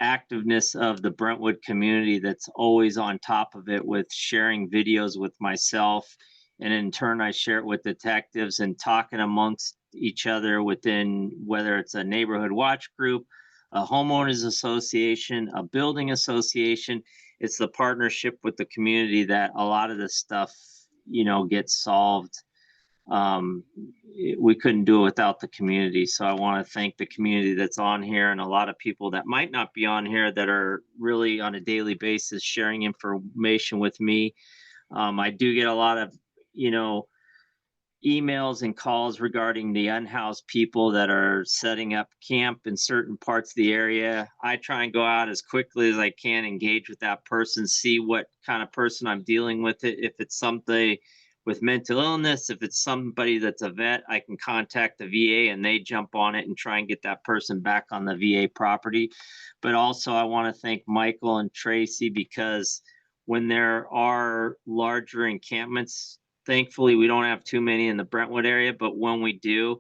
activeness of the Brentwood community that's always on top of it with sharing videos with myself. And in turn, I share it with detectives and talking amongst each other within, whether it's a neighborhood watch group, a homeowners association, a building association. It's the partnership with the community that a lot of this stuff, gets solved we couldn't do it without the community. So I want to thank the community that's on here and a lot of people that might not be on here that are really on a daily basis sharing information with me. I do get a lot of, emails and calls regarding the unhoused people that are setting up camp in certain parts of the area. I try and go out as quickly as I can, engage with that person, see what kind of person I'm dealing with. If it's somebody with mental illness, if it's somebody that's a vet, I can contact the VA and they jump on it and try and get that person back on the VA property. But also I want to thank Michael and Tracy, because when there are larger encampments, thankfully, we don't have too many in the Brentwood area, but when we do,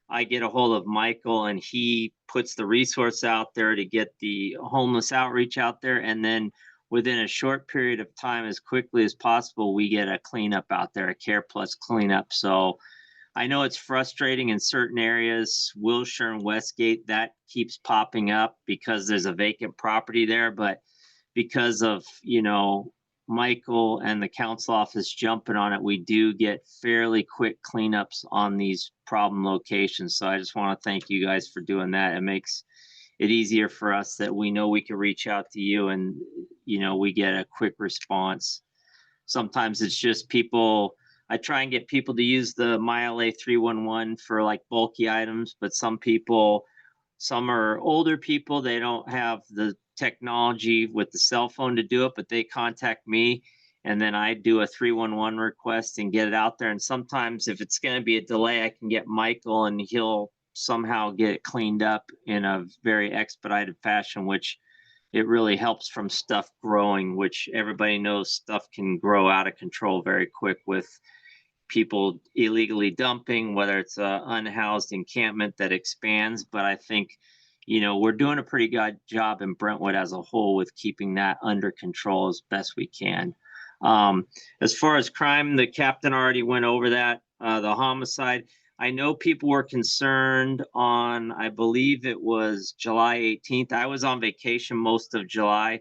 I get a hold of Michael and he puts the resource out there to get the homeless outreach out there. And then within a short period of time, as quickly as possible, we get a cleanup out there, a Care Plus cleanup. So I know it's frustrating in certain areas, Wilshire and Westgate, that keeps popping up because there's a vacant property there. But because of, Michael and the council office jumping on it, we do get fairly quick cleanups on these problem locations. So I just want to thank you guys for doing that. It makes it easier for us that we know we can reach out to you and, we get a quick response. Sometimes it's just people, I try and get people to use the MyLA 311 for like bulky items, but some are older people, they don't have the technology with the cell phone to do it, but they contact me and then I do a 311 request and get it out there. And sometimes if it's going to be a delay, I can get Michael and he'll somehow get it cleaned up in a very expedited fashion, which it really helps from stuff growing, which everybody knows stuff can grow out of control very quick with people illegally dumping, whether it's an unhoused encampment that expands. But I think, we're doing a pretty good job in Brentwood as a whole with keeping that under control as best we can. As far as crime, the captain already went over that, the homicide. I know people were concerned on, I believe it was July 18th. I was on vacation most of July.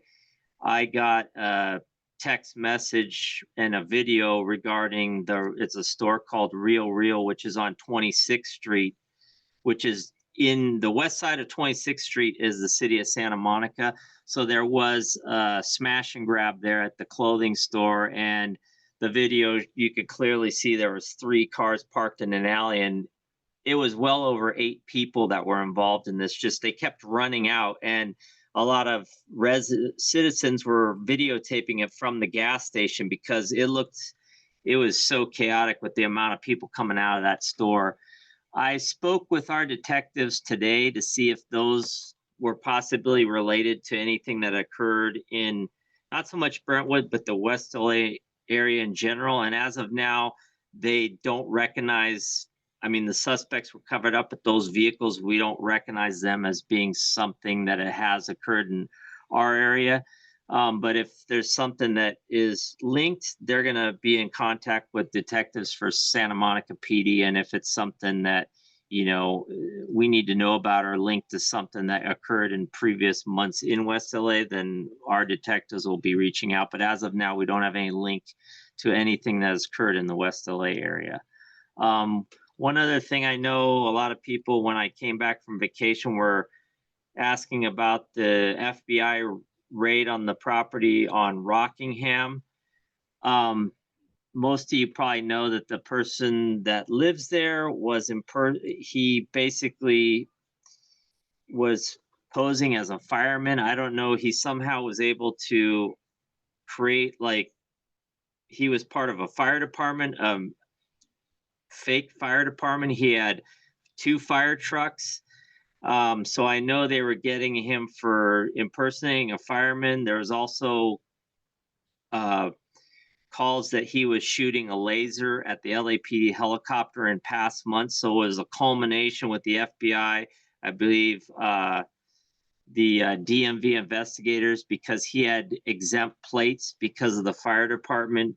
I got a text message and a video regarding it's a store called Real, which is on 26th Street, which is in the west side of 26th Street is the city of Santa Monica. So there was a smash and grab there at the clothing store, and the video, you could clearly see there was 3 cars parked in an alley, and it was well over 8 people that were involved in this. Just they kept running out, and a lot of citizens were videotaping it from the gas station because it was so chaotic with the amount of people coming out of that store. I spoke with our detectives today to see if those were possibly related to anything that occurred in not so much Brentwood, but the West LA area in general. And as of now, they don't recognize, the suspects were covered up, but those vehicles, we don't recognize them as being something that it has occurred in our area. But if there's something that is linked, they're going to be in contact with detectives for Santa Monica PD. And if it's something that, we need to know about or linked to something that occurred in previous months in West LA, then our detectives will be reaching out. But as of now, we don't have any link to anything that has occurred in the West LA area. One other thing, I know a lot of people, when I came back from vacation, were asking about the FBI raid on the property on Rockingham. Most of you probably know that the person that lives there was he basically was posing as a fireman. I don't know. He somehow was able to create, he was part of a fire department, fake fire department. He had 2 fire trucks. So I know they were getting him for impersonating a fireman. There was also calls that he was shooting a laser at the LAPD helicopter in past months. So it was a culmination with the FBI, I believe, the DMV investigators, because he had exempt plates because of the fire department,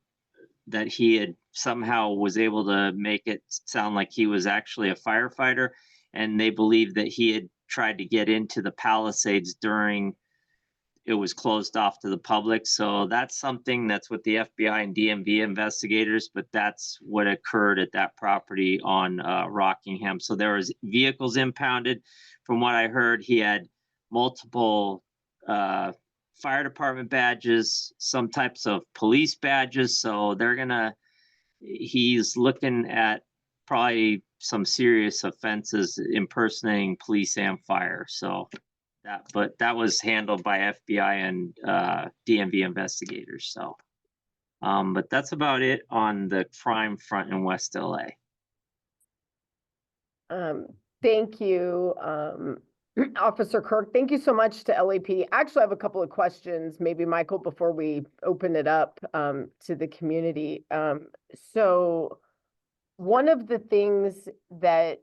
that he had somehow was able to make it sound like he was actually a firefighter. And they believed that he had tried to get into the Palisades during it was closed off to the public. So that's something that's with the FBI and DMV investigators, but that's what occurred at that property on Rockingham. So there was vehicles impounded. From what I heard, he had multiple fire department badges, some types of police badges. So he's looking at probably some serious offenses impersonating police and fire. So but that was handled by FBI and DMV investigators. So, but that's about it on the crime front in West LA. Thank you, Officer Kirk. Thank you so much to LAPD. I actually have a couple of questions, maybe Michael, before we open it up to the community. So one of the things that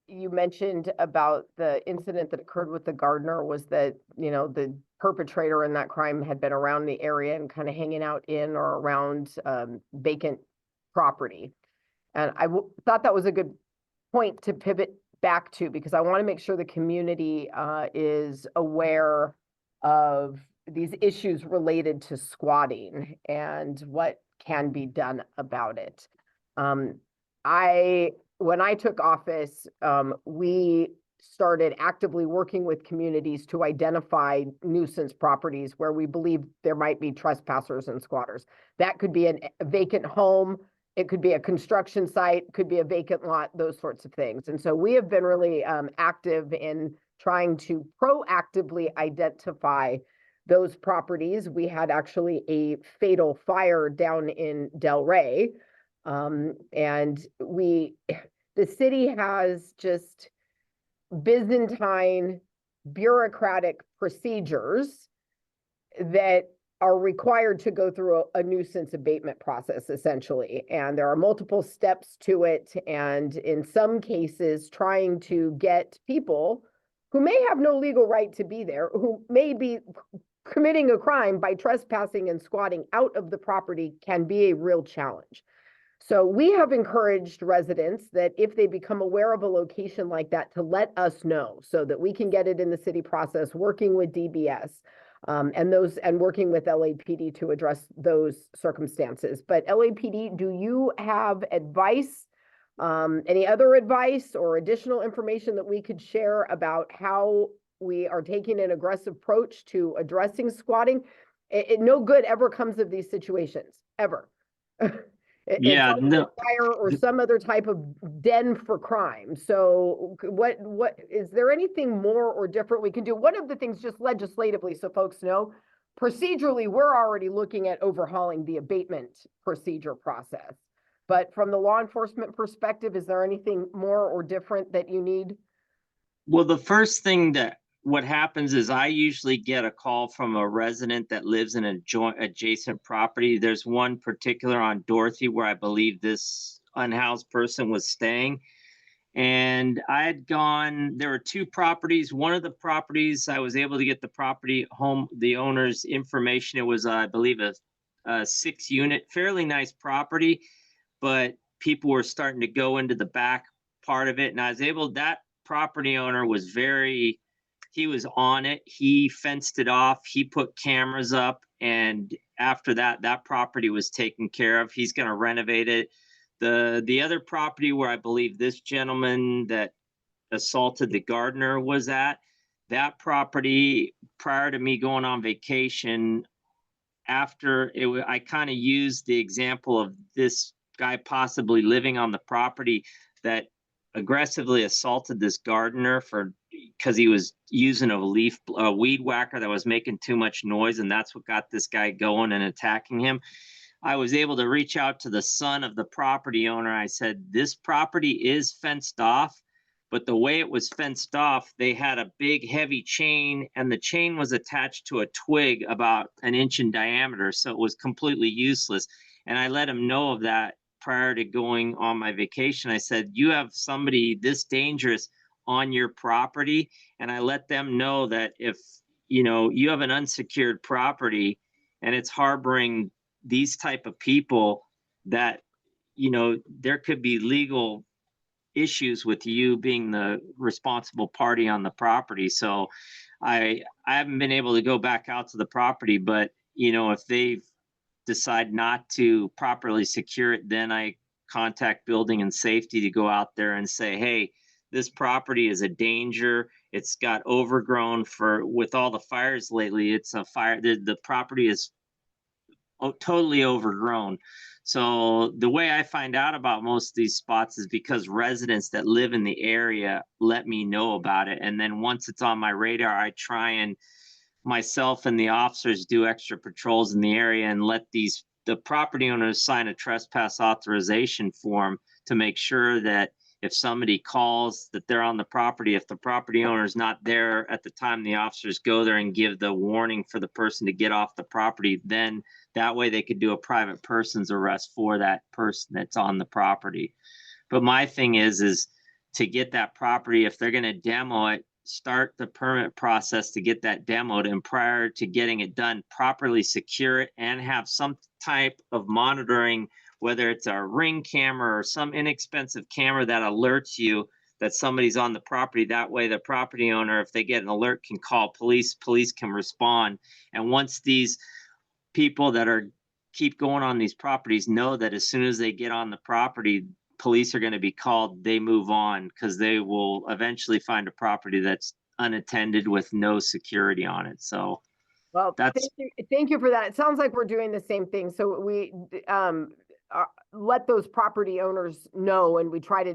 you mentioned about the incident that occurred with the gardener was that, you know, the perpetrator in that crime had been around the area and kind of hanging out in or around vacant property. And I thought that was a good point to pivot back to, because I want to make sure the community is aware of these issues related to squatting and what can be done about it. When I took office, we started actively working with communities to identify nuisance properties where we believe there might be trespassers and squatters. That could be a vacant home, it could be a construction site, could be a vacant lot, those sorts of things. And so we have been really active in trying to proactively identify those properties. We had actually a fatal fire down in Del Rey. And the city has just Byzantine bureaucratic procedures that are required to go through a nuisance abatement process, essentially. And there are multiple steps to it. And in some cases, trying to get people who may have no legal right to be there, who may be committing a crime by trespassing and squatting out of the property, can be a real challenge. So we have encouraged residents that if they become aware of a location like that, to let us know so that we can get it in the city process, working with DBS and working with LAPD to address those circumstances. But LAPD, do you have advice, any other advice or additional information that we could share about how we are taking an aggressive approach to addressing squatting? No good ever comes of these situations, ever. Yeah, no. Fire or some other type of den for crime. So what is there anything more or different we can do? One of the things, just legislatively, so folks know, procedurally, we're already looking at overhauling the abatement procedure process. But from the law enforcement perspective, is there anything more or different that you need? Well, the first thing what happens is I usually get a call from a resident that lives in a adjacent property. There's one particular on Dorothy where I believe this unhoused person was staying. And I had there were two properties. One of the properties, I was able to get the owner's information. It was, I believe, a 6-unit, fairly nice property, but people were starting to go into the back part of it. And that property owner was he was on it. He fenced it off. He put cameras up. And after that, that property was taken care of. He's going to renovate it. The other property where I believe this gentleman that assaulted the gardener was at, that property, prior to me going on vacation, I kind of used the example of this guy possibly living on the property that aggressively assaulted this gardener because he was using a weed whacker that was making too much noise, and that's what got this guy going and attacking him. I was able to reach out to the son of the property owner. I said, this property is fenced off, but the way it was fenced off, they had a big heavy chain, and the chain was attached to a twig about 1 inch in diameter, so it was completely useless. And I let him know of that prior to going on my vacation. I said, you have somebody this dangerous on your property. And I let them know that if, you have an unsecured property and it's harboring these type of people, that, there could be legal issues with you being the responsible party on the property. So I haven't been able to go back out to the property, but you know, if they decide not to properly secure it, then I contact building and safety to go out there and say, hey, this property is a danger. It's got overgrown with all the fires lately. It's a fire. The property is totally overgrown. So the way I find out about most of these spots is because residents that live in the area let me know about it. And then once it's on my radar, I try and myself and the officers do extra patrols in the area and let the property owners sign a trespass authorization form to make sure that if somebody calls that they're on the property, if the property owner is not there at the time the officers go there and give the warning for the person to get off the property, then that way they could do a private person's arrest for that person that's on the property. But my thing is to get that property, if they're going to demo it, start the permit process to get that demoed, and prior to getting it done, properly secure it and have some type of monitoring, whether it's a Ring camera or some inexpensive camera that alerts you that somebody's on the property. That way the property owner, if they get an alert, can call police can respond. And once these people that keep going on these properties know that as soon as they get on the property, police are going to be called, they move on, because they will eventually find a property that's unattended with no security on it. So Well, that's thank you for that. It sounds like we're doing the same thing. So we let those property owners know, and we try to,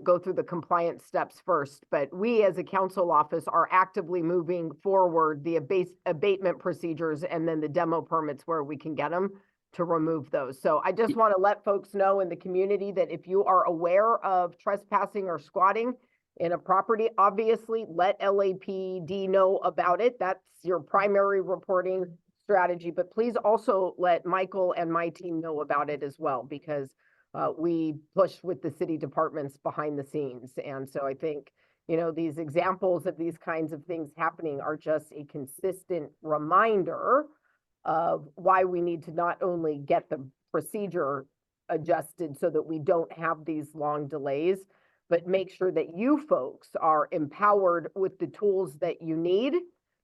go through the compliance steps first. But we as a council office are actively moving forward the abatement procedures and then the demo permits where we can get them to remove those. So I just want to let folks know in the community that if you are aware of trespassing or squatting in a property, obviously let LAPD know about it. That's your primary reporting strategy, but please also let Michael and my team know about it as well, because we push with the city departments behind the scenes. And so I think, these examples of these kinds of things happening are just a consistent reminder of why we need to not only get the procedure adjusted so that we don't have these long delays, but make sure that you folks are empowered with the tools that you need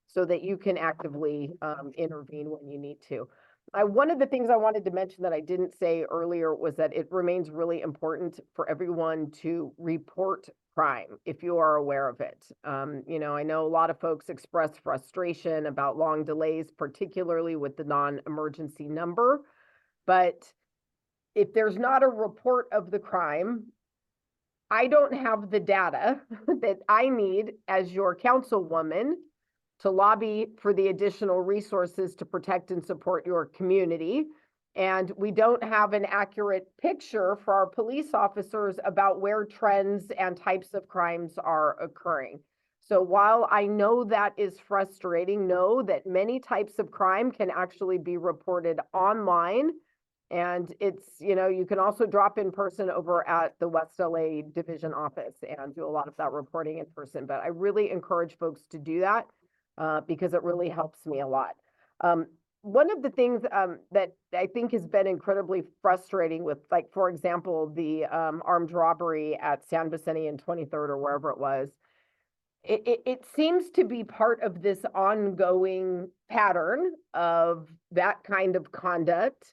so that you can actively intervene when you need to. One of the things I wanted to mention that I didn't say earlier was that it remains really important for everyone to report crime if you are aware of it. I know a lot of folks express frustration about long delays, particularly with the non-emergency number. But if there's not a report of the crime, I don't have the data that I need as your councilwoman to lobby for the additional resources to protect and support your community. And we don't have an accurate picture for our police officers about where trends and types of crimes are occurring. So while I know that is frustrating, know that many types of crime can actually be reported online. And it's, you can also drop in person over at the West LA division office and do a lot of that reporting in person. But I really encourage folks to do that because it really helps me a lot. One of the things that I think has been incredibly frustrating with, like, for example, the armed robbery at San Vicente and 23rd or wherever it was, it seems to be part of this ongoing pattern of that kind of conduct.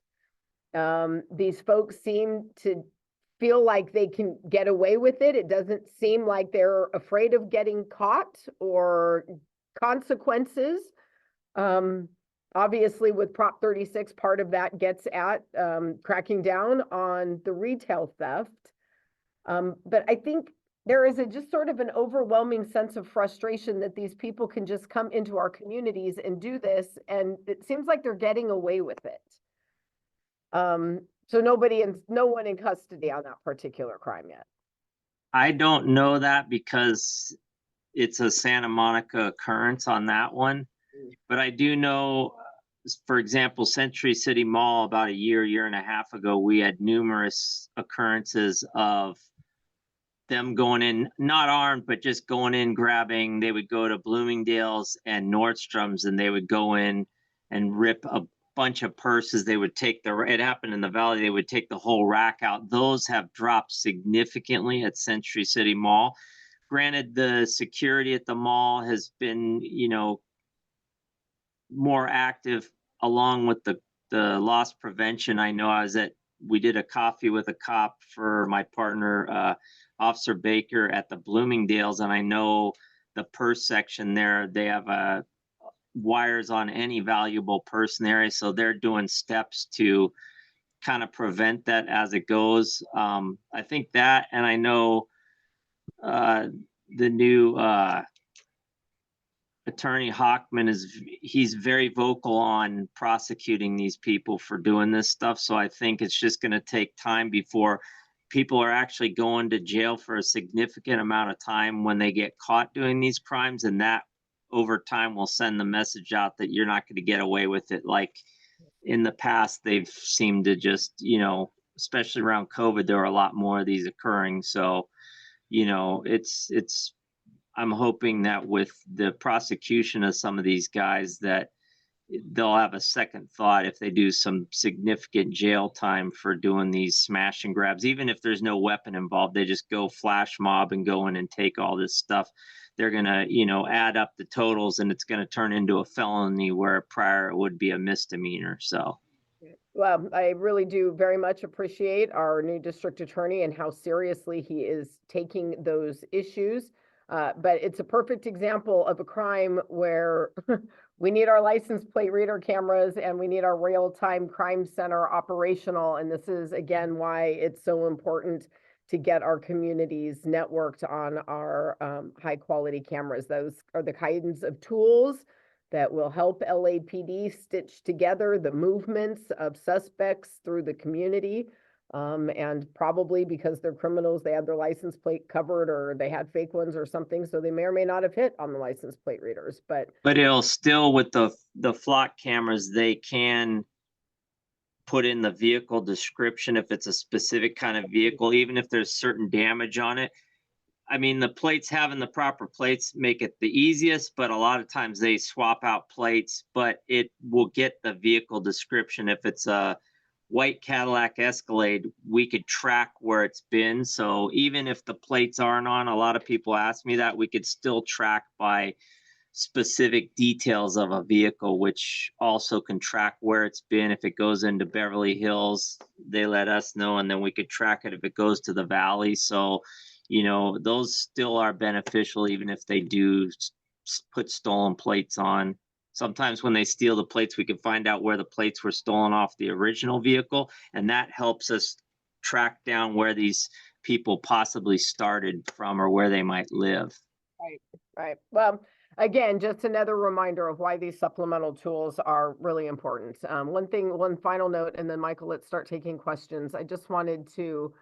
These folks seem to feel like they can get away with it. It doesn't seem like they're afraid of getting caught or consequences. Obviously, with Prop 36, part of that gets at cracking down on the retail theft. But I think there is just sort of an overwhelming sense of frustration that these people can just come into our communities and do this, and it seems like they're getting away with it. So no one in custody on that particular crime yet. I don't know that because it's a Santa Monica occurrence on that one. But I do know, for example, Century City Mall about a year and a half ago, we had numerous occurrences of them going in, not armed, but just going in, grabbing. They would go to Bloomingdale's and Nordstrom's and they would go in and rip bunch of purses. They would take it happened in the Valley, they would take the whole rack out. Those have dropped significantly at Century City Mall. Granted, the security at the mall has been, more active along with the loss prevention. I know we did a coffee with a cop for my partner, Officer Baker at the Bloomingdale's, and I know the purse section there, they have wires on any valuable purse in the area, so they're doing steps to kind of prevent that as it goes. I think that, and I know the new Attorney Hockman he's very vocal on prosecuting these people for doing this stuff. So I think it's just going to take time before people are actually going to jail for a significant amount of time when they get caught doing these crimes. And that over time will send the message out that you're not going to get away with it. Like in the past, they've seemed to just, especially around COVID, there were a lot more of these occurring. So, I'm hoping that with the prosecution of some of these guys that they'll have a second thought if they do some significant jail time for doing these smash and grabs. Even if there's no weapon involved, they just go flash mob and go in and take all this stuff. They're going to, add up the totals and it's going to turn into a felony where prior it would be a misdemeanor. So. Well, I really do very much appreciate our new district attorney and how seriously he is taking those issues. But it's a perfect example of a crime where we need our license plate reader cameras and we need our real-time crime center operational. And this is, again, why it's so important to get our communities networked on our high-quality cameras. Those are the kinds of tools that will help LAPD stitch together the movements of suspects through the community. And probably because they're criminals, they had their license plate covered or they had fake ones or something. So they may or may not have hit on the license plate readers, but it'll still, with the flock cameras, they can put in the vehicle description if it's a specific kind of vehicle, even if there's certain damage on it. I mean, the plates, having the proper plates make it the easiest, but a lot of times they swap out plates, but it will get the vehicle description. If it's a white Cadillac Escalade, we could track where it's been. So even if the plates aren't on, a lot of people ask me that, we could still track by specific details of a vehicle, which also can track where it's been. If it goes into Beverly Hills, they let us know, and then we could track it if it goes to the Valley. So, those still are beneficial, even if they do put stolen plates on. Sometimes when they steal the plates, we can find out where the plates were stolen off the original vehicle, and that helps us track down where these people possibly started from or where they might live. Right. Well, again, just another reminder of why these supplemental tools are really important. One final note, and then Michael, let's start taking questions. I just wanted to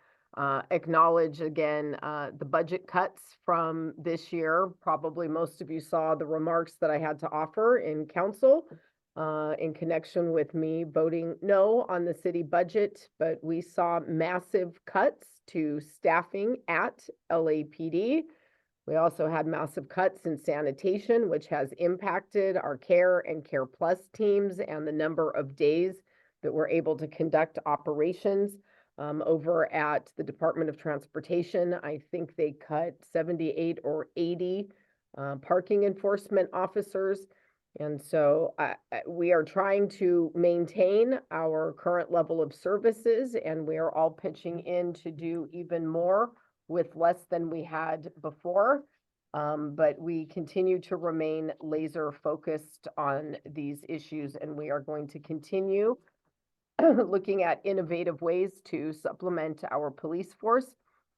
acknowledge again the budget cuts from this year. Probably most of you saw the remarks that I had to offer in council in connection with me voting no on the city budget, but we saw massive cuts to staffing at LAPD. We also had massive cuts in sanitation, which has impacted our care and Care Plus teams and the number of days that we're able to conduct operations. Over at the Department of Transportation, I think they cut 78 or 80 parking enforcement officers. And so we are trying to maintain our current level of services, and we are all pitching in to do even more with less than we had before. But we continue to remain laser focused on these issues, and we are going to continue looking at innovative ways to supplement our police force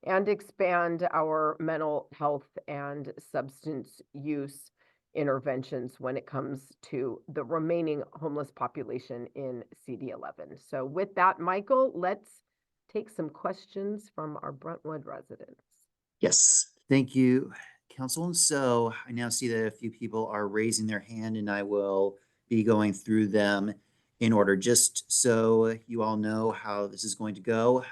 and expand our mental health and substance use interventions when it comes to the remaining homeless population in CD11. So with that, Michael, let's take some questions from our Brentwood residents. Yes, thank you, Council. And so I now see that a few people are raising their hand, and I will be going through them in order, just so you all know how this is going to go.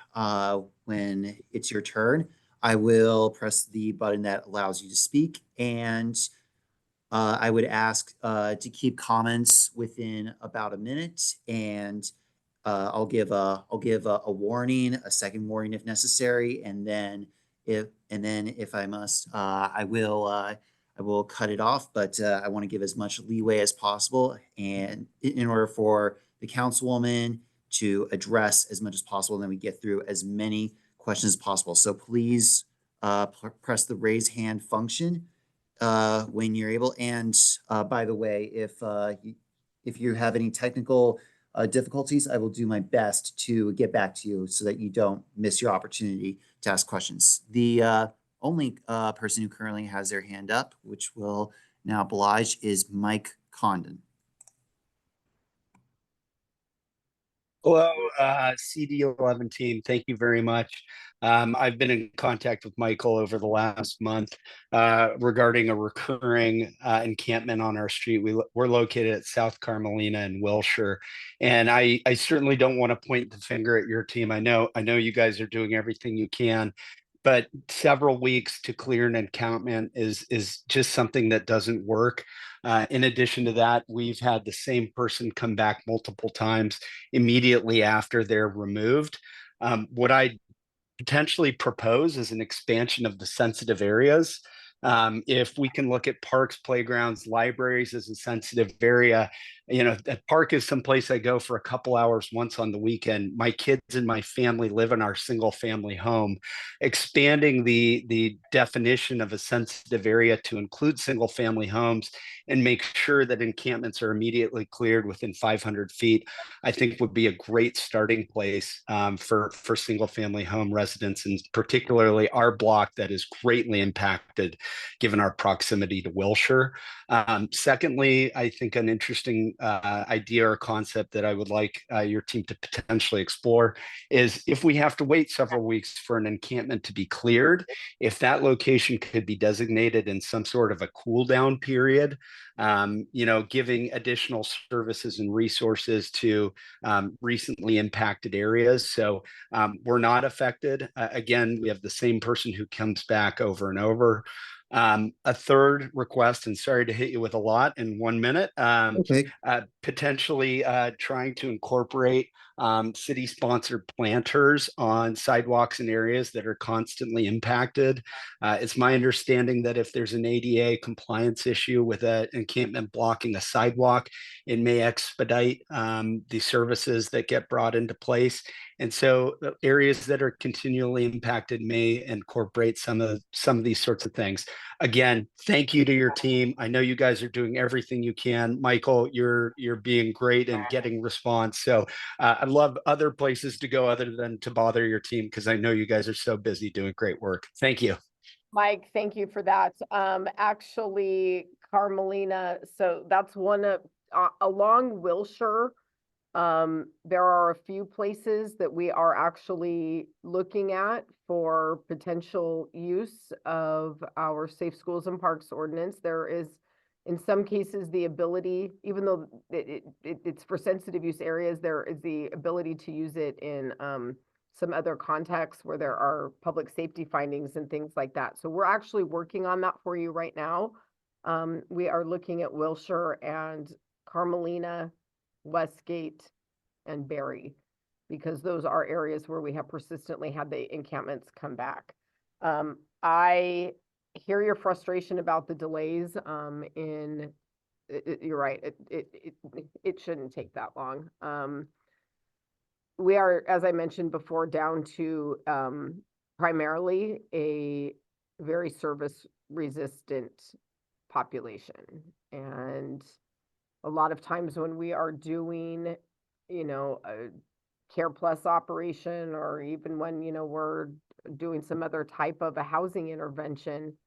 When it's your turn, I will press the button that allows you to speak, and I would ask to keep comments within about a minute, and I'll give a warning, a second warning if necessary, and then if I must, I will cut it off. But I want to give as much leeway as possible, and in order for the councilwoman to address as much as possible, and then we get through as many questions as possible. So please press the raise hand function when you're able. And by the way, if you have any technical difficulties, I will do my best to get back to you so that you don't miss your opportunity to ask questions. The only person who currently has their hand up, which will now oblige, is Mike Condon. Hello, CD11 team. Thank you very much. I've been in contact with Michael over the last month regarding a recurring encampment on our street. We're located at South Carmelina and Wilshire, and I certainly don't want to point the finger at your team. I know you guys are doing everything you can, but several weeks to clear an encampment is just something that doesn't work. In addition to that, we've had the same person come back multiple times immediately after they're removed. What I potentially propose is an expansion of the sensitive areas. If we can look at parks, playgrounds, libraries as a sensitive area, a park is someplace I go for a couple hours once on the weekend. My kids and my family live in our single family home. Expanding the definition of a sensitive area to include single family homes and make sure that encampments are immediately cleared within 500 feet, I think would be a great starting place for single family home residents, and particularly our block that is greatly impacted given our proximity to Wilshire. Secondly, I think an interesting idea or concept that I would like your team to potentially explore is if we have to wait several weeks for an encampment to be cleared, if that location could be designated in some sort of a cool down period, giving additional services and resources to recently impacted areas. So we're not affected. Again, we have the same person who comes back over and over. A third request, and sorry to hit you with a lot in 1 minute, Okay. potentially trying to incorporate city-sponsored planters on sidewalks in areas that are constantly impacted. It's my understanding that if there's an ADA compliance issue with an encampment blocking a sidewalk, it may expedite the services that get brought into place. And so areas that are continually impacted may incorporate some of these sorts of things. Again, thank you to your team. I know you guys are doing everything you can. Michael, you're being great and getting response. So I'd love other places to go other than to bother your team, because I know you guys are so busy doing great work. Thank you. Mike, thank you for that. Actually, Carmelina, so that's one of, along Wilshire, there are a few places that we are actually looking at for potential use of our Safe Schools and Parks ordinance. There is, in some cases, the ability, even though it's for sensitive use areas, there is the ability to use it in some other contexts where there are public safety findings and things like that. So we're actually working on that for you right now. We are looking at Wilshire and Carmelina, Westgate, and Barry, because those are areas where we have persistently had the encampments come back. I hear your frustration about the delays you're right, it shouldn't take that long. We are, as I mentioned before, down to primarily a very service resistant population. And a lot of times when we are doing, a Care Plus operation, or even when, we're doing some other type of a housing intervention,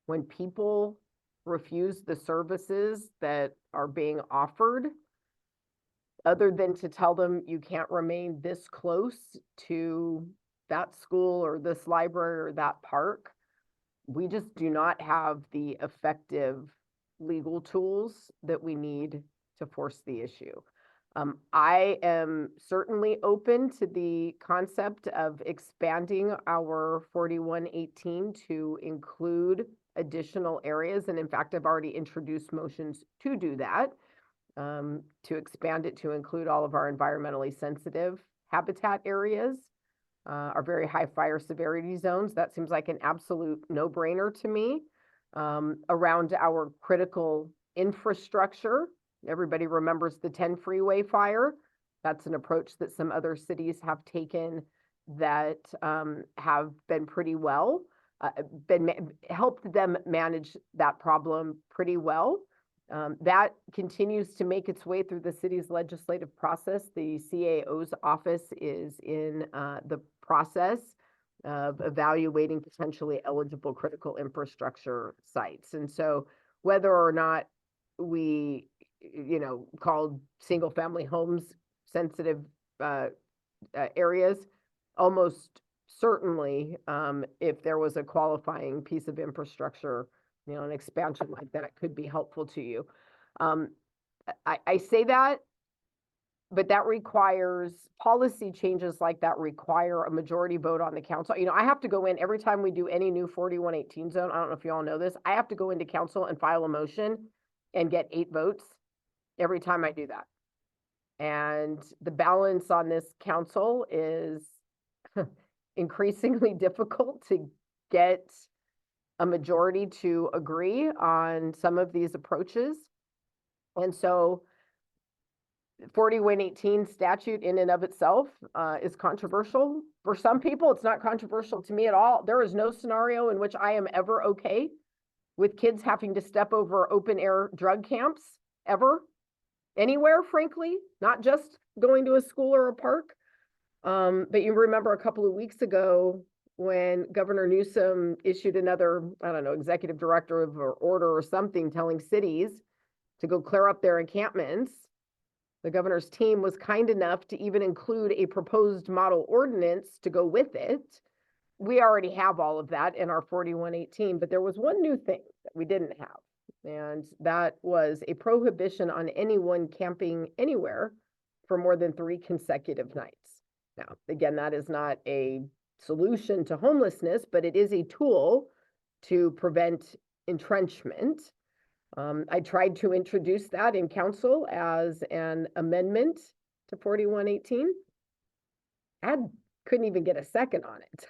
when people refuse the services that are being offered, other than to tell them you can't remain this close to that school or this library or that park, we just do not have the effective legal tools that we need to force the issue. I am certainly open to the concept of expanding our 4118 to include additional areas. And in fact, I've already introduced motions to do that, to expand it to include all of our environmentally sensitive habitat areas, our very high fire severity zones. That seems like an absolute no-brainer to me. Around our critical infrastructure, everybody remembers the 10 freeway fire. That's an approach that some other cities have taken that have been pretty well, helped them manage that problem pretty well. That continues to make its way through the city's legislative process. The CAO's office is in the process of evaluating potentially eligible critical infrastructure sites. And so whether or not we, called single family homes sensitive areas, almost certainly, if there was a qualifying piece of infrastructure, an expansion like that could be helpful to you. I say that, but that requires policy changes like that require a majority vote on the council. I have to go in every time we do any new 4118 zone. I don't know if you all know this. I have to go into council and file a motion and get 8 votes every time I do that. And the balance on this council is increasingly difficult to get a majority to agree on some of these approaches. And so 4118 statute in and of itself is controversial. For some people, it's not controversial to me at all. There is no scenario in which I am ever okay with kids having to step over open air drug camps ever, anywhere, frankly, not just going to a school or a park. But you remember a couple of weeks ago when Governor Newsom issued another, executive directive or order or something telling cities to go clear up their encampments. The governor's team was kind enough to even include a proposed model ordinance to go with it. We already have all of that in our 4118, but there was one new thing that we didn't have, and that was a prohibition on anyone camping anywhere for more than 3 consecutive nights. Now, again, that is not a solution to homelessness, but it is a tool to prevent entrenchment. I tried to introduce that in council as an amendment to 4118. I couldn't even get a second on it.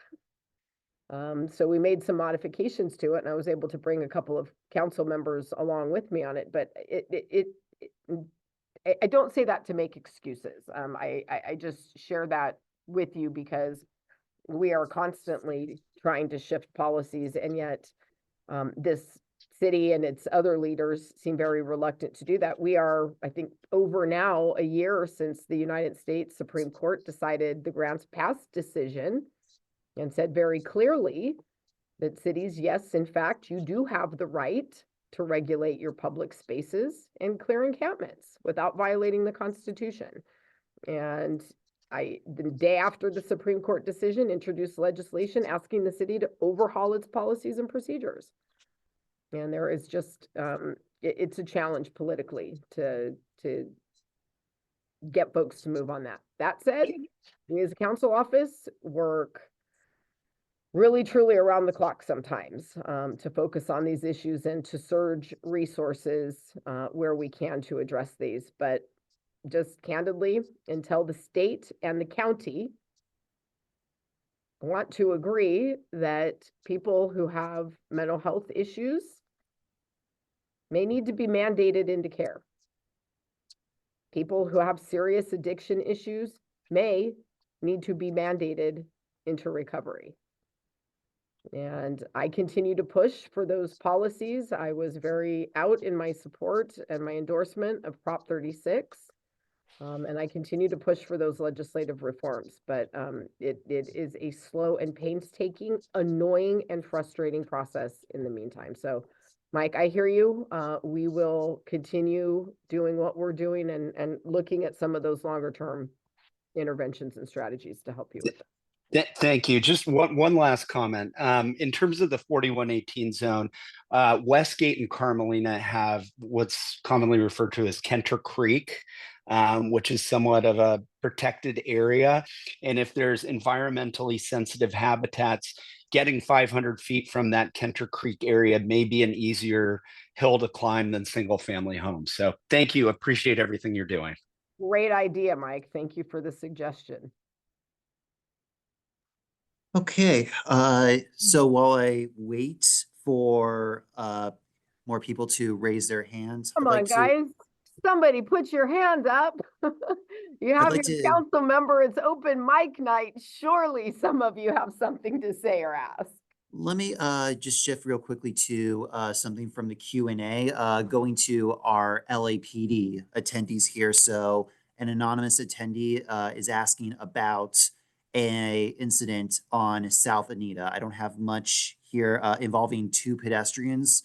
So we made some modifications to it, and I was able to bring a couple of council members along with me on it. But I don't say that to make excuses. I just share that with you because we are constantly trying to shift policies, and yet this city and its other leaders seem very reluctant to do that. We are, I think, over now a year since the United States Supreme Court decided the Grants Pass decision and said very clearly that cities, yes, in fact, you do have the right to regulate your public spaces and clear encampments without violating the Constitution. And the day after the Supreme Court decision, introduced legislation asking the city to overhaul its policies and procedures. And there is just, it's a challenge politically to get folks to move on that. That said, we as a council office work really truly around the clock sometimes to focus on these issues and to surge resources where we can to address these. But just candidly, until the state and the county want to agree that people who have mental health issues may need to be mandated into care. People who have serious addiction issues may need to be mandated into recovery. And I continue to push for those policies. I was very out in my support and my endorsement of Prop 36. And I continue to push for those legislative reforms, but it is a slow and painstaking, annoying and frustrating process in the meantime. So Mike, I hear you. We will continue doing what we're doing and looking at some of those longer term interventions and strategies to help you with that. Thank you. Just one last comment. In terms of the 4118 zone, Westgate and Carmelina have what's commonly referred to as Kenter Creek, which is somewhat of a protected area. And if there's environmentally sensitive habitats, getting 500 feet from that Kenter Creek area may be an easier hill to climb than single family homes. So thank you. Appreciate everything you're doing. Great idea, Mike. Thank you for the suggestion. Okay, so while I wait for more people to raise their hands, Come I'd like on, to, guys. Somebody put your hand up. You have like your to- council member. It's open mic night. Surely some of you have something to say or ask. let me just shift real quickly to something from the Q&A, going to our LAPD attendees here. So an anonymous attendee is asking about a incident on South Anita. I don't have much here involving two pedestrians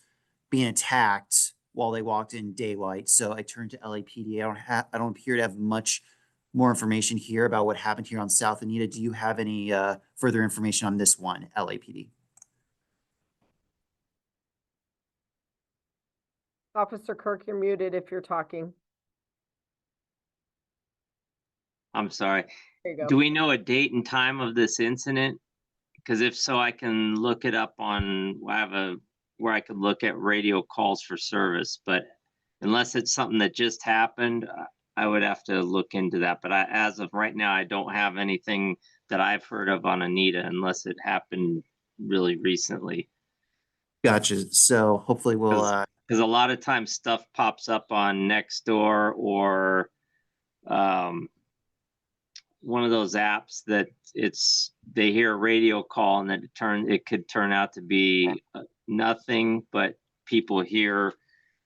being attacked while they walked in daylight. So I turned to LAPD. I don't appear to have much more information here about what happened here on South Anita. Do you have any further information on this one, LAPD? Officer Kirk, you're muted if you're talking. I'm sorry. There you go. Do we know a date and time of this incident? Because if so, I can look it up on, I have a, where I could look at radio calls for service, but unless it's something that just happened, I would have to look into that. But as of right now, I don't have anything that I've heard of on Anita unless it happened really recently. Gotcha. So hopefully we'll Because a lot of times stuff pops up on Nextdoor or one of those apps that they hear a radio call and then it could turn out to be nothing, but people hear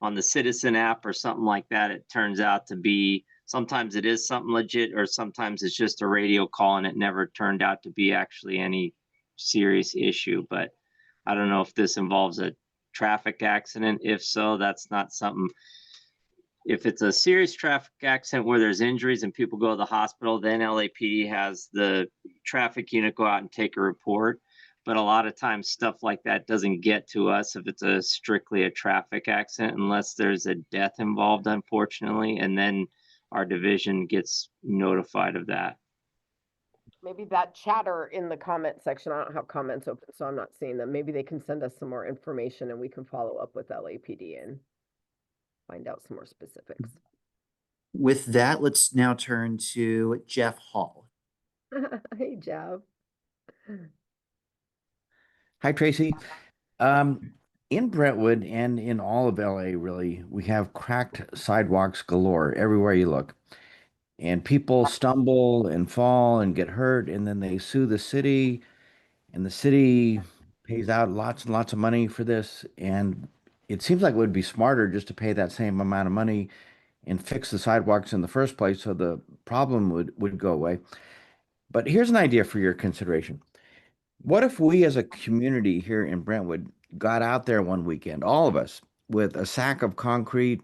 on the Citizen app or something like that, it turns out to be, sometimes it is something legit or sometimes it's just a radio call and it never turned out to be actually any serious issue. But I don't know if this involves a traffic accident. If so, that's not something. If it's a serious traffic accident where there's injuries and people go to the hospital, then LAPD has the traffic unit go out and take a report. But a lot of times stuff like that doesn't get to us if it's strictly a traffic accident, unless there's a death involved, unfortunately. And then our division gets notified of that. Maybe that chatter in the comment section, I don't have comments open, so I'm not seeing them. Maybe they can send us some more information and we can follow up with LAPD and find out some more specifics. with that, let's now turn to Jeff Hall. Hey, Jeff. Hi, Tracy. In Brentwood and in all of LA, really, we have cracked sidewalks galore everywhere you look. And people stumble and fall and get hurt, and then they sue the city, and the city pays out lots and lots of money for this. And it seems like it would be smarter just to pay that same amount of money and fix the sidewalks in the first place so the problem would go away. But here's an idea for your consideration. What if we as a community here in Brentwood got out there one weekend, all of us, with a sack of concrete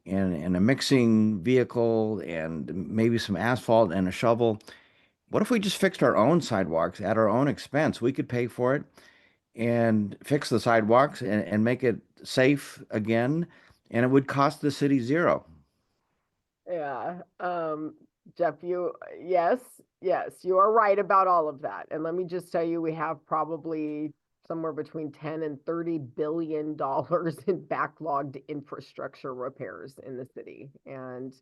and a mixing vehicle and maybe some asphalt and a shovel? What if we just fixed our own sidewalks at our own expense? We could pay for it and fix the sidewalks and make it safe again, and it would cost the city zero. Yeah, Jeff, yes, you are right about all of that. And let me just tell you, we have probably somewhere between 10 and $30 billion in backlogged infrastructure repairs in the city. And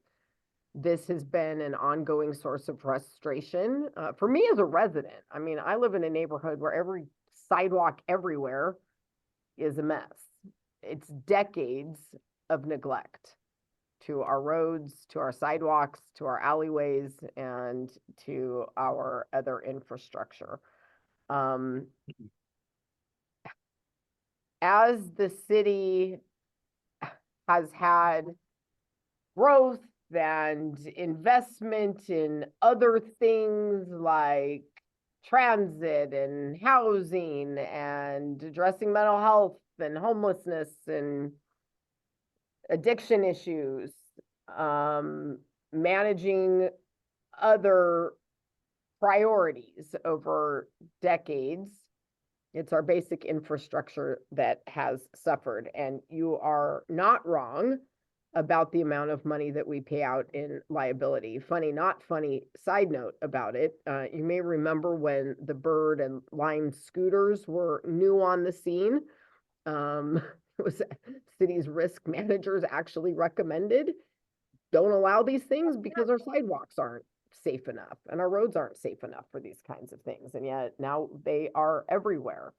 this has been an ongoing source of frustration for me as a resident. I mean, I live in a neighborhood where every sidewalk everywhere is a mess. It's decades of neglect to our roads, to our sidewalks, to our alleyways, and to our other infrastructure. As the city has had growth and investment in other things like transit and housing and addressing mental health and homelessness and addiction issues, managing other priorities over decades, it's our basic infrastructure that has suffered. And you are not wrong about the amount of money that we pay out in liability. Funny, not funny, side note about it. You may remember when the Bird and Lime scooters were new on the scene. It was city's risk managers actually recommended, don't allow these things because our sidewalks aren't safe enough and our roads aren't safe enough for these kinds of things. And yet now they are everywhere.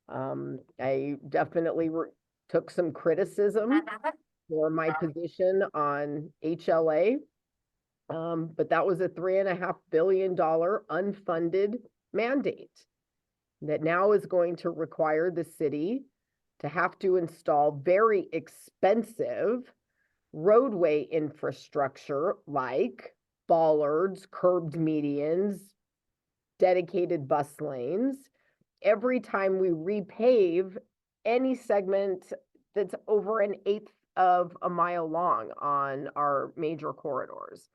I definitely took some criticism for my position on HLA. But that was a $3.5 billion unfunded mandate that now is going to require the city to have to install very expensive roadway infrastructure like bollards, curbed medians, dedicated bus lanes, every time we repave any segment that's over an eighth of a mile long on our major corridors.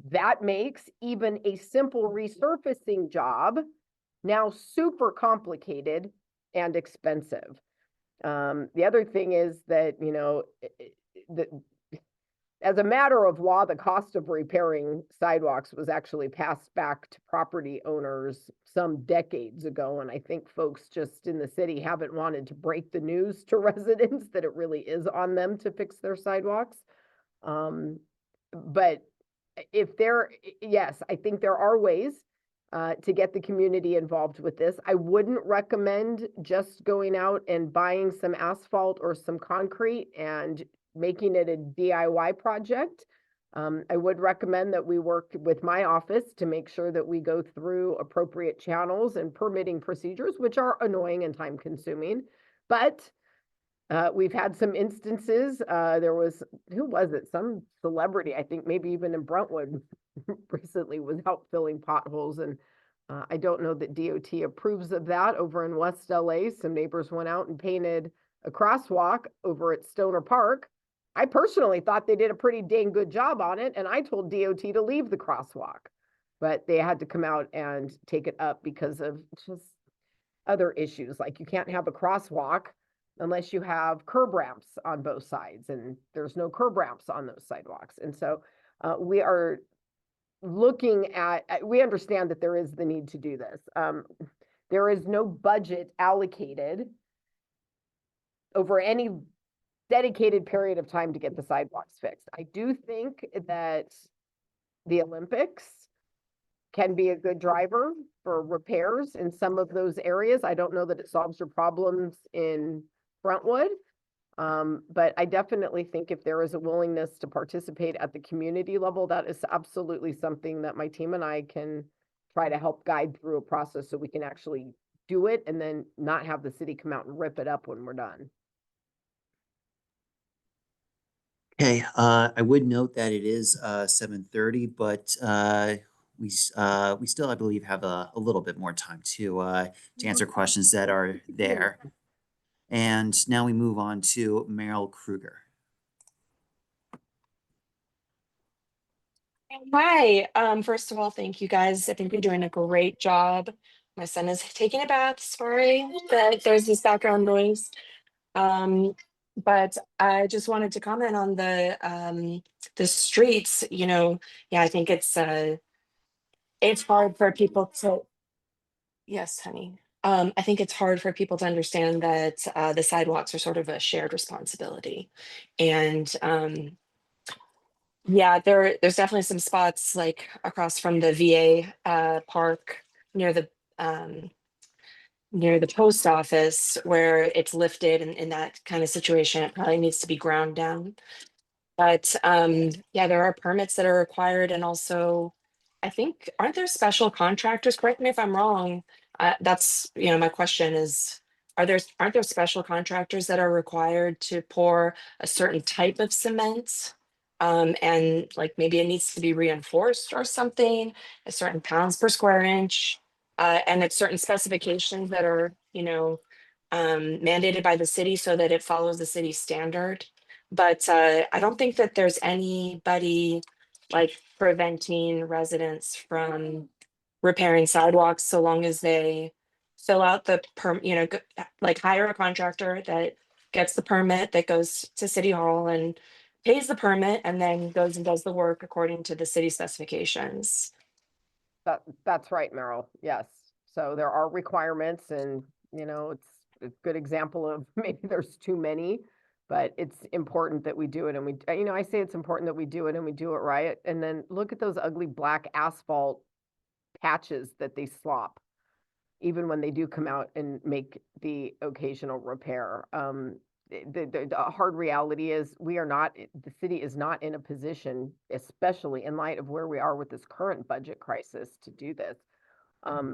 That makes even a simple resurfacing job now super complicated and expensive. The other thing is that, you know, as a matter of law, the cost of repairing sidewalks was actually passed back to property owners some decades ago. And I think folks just in the city haven't wanted to break the news to residents that it really is on them to fix their sidewalks. But yes, I think there are ways to get the community involved with this. I wouldn't recommend just going out and buying some asphalt or some concrete and making it a DIY project. I would recommend that we work with my office to make sure that we go through appropriate channels and permitting procedures, which are annoying and time consuming. But we've had some instances, who was it? Some celebrity, I think maybe even in Brentwood recently was out filling potholes. And I don't know that DOT approves of that. Over in West LA, some neighbors went out and painted a crosswalk over at Stoner Park. I personally thought they did a pretty dang good job on it, and I told DOT to leave the crosswalk. But they had to come out and take it up because of just other issues. Like you can't have a crosswalk unless you have curb ramps on both sides, and there's no curb ramps on those sidewalks. And so we are looking at, we understand that there is the need to do this. There is no budget allocated over any dedicated period of time to get the sidewalks fixed. I do think that the Olympics can be a good driver for repairs in some of those areas. I don't know that it solves your problems in Brentwood, but I definitely think if there is a willingness to participate at the community level, that is absolutely something that my team and I can try to help guide through a process so we can actually do it and then not have the city come out and rip it up when we're done. Okay, I would note that it is 7:30, but we still, I believe, have a little bit more time to answer questions that are there. And now we move on to Meryl Kruger. Hi. First of all, thank you guys. I think you're doing a great job. My son is taking a bath. Sorry that there's this background noise. But I just wanted to comment on the streets. You know, yeah, I think it's hard for people to. Yes, honey. I think it's hard for people to understand that the sidewalks are sort of a shared responsibility, and yeah, there's definitely some spots like across from the VA park near the um, near the post office where it's lifted, and in that kind of situation, it probably needs to be ground down. But yeah, there are permits that are required, and also, I think, aren't there special contractors? Correct me if I'm wrong. That's, you know, my question is, aren't there special contractors that are required to pour a certain type of cement? And like maybe it needs to be reinforced or something, a certain pounds per square inch, and it's certain specifications that are, you know, mandated by the city so that it follows the city standard. But I don't think that there's anybody like preventing residents from repairing sidewalks so long as they fill out the like hire a contractor that gets the permit that goes to City Hall and pays the permit and then goes and does the work according to the city specifications. That's right, Meryl. Yes. So there are requirements and, it's a good example of maybe there's too many, but it's important that we do it. And I say it's important that we do it and we do it right. And then look at those ugly black asphalt patches that they slop, even when they do come out and make the occasional repair. The hard reality is the city is not in a position, especially in light of where we are with this current budget crisis, to do this.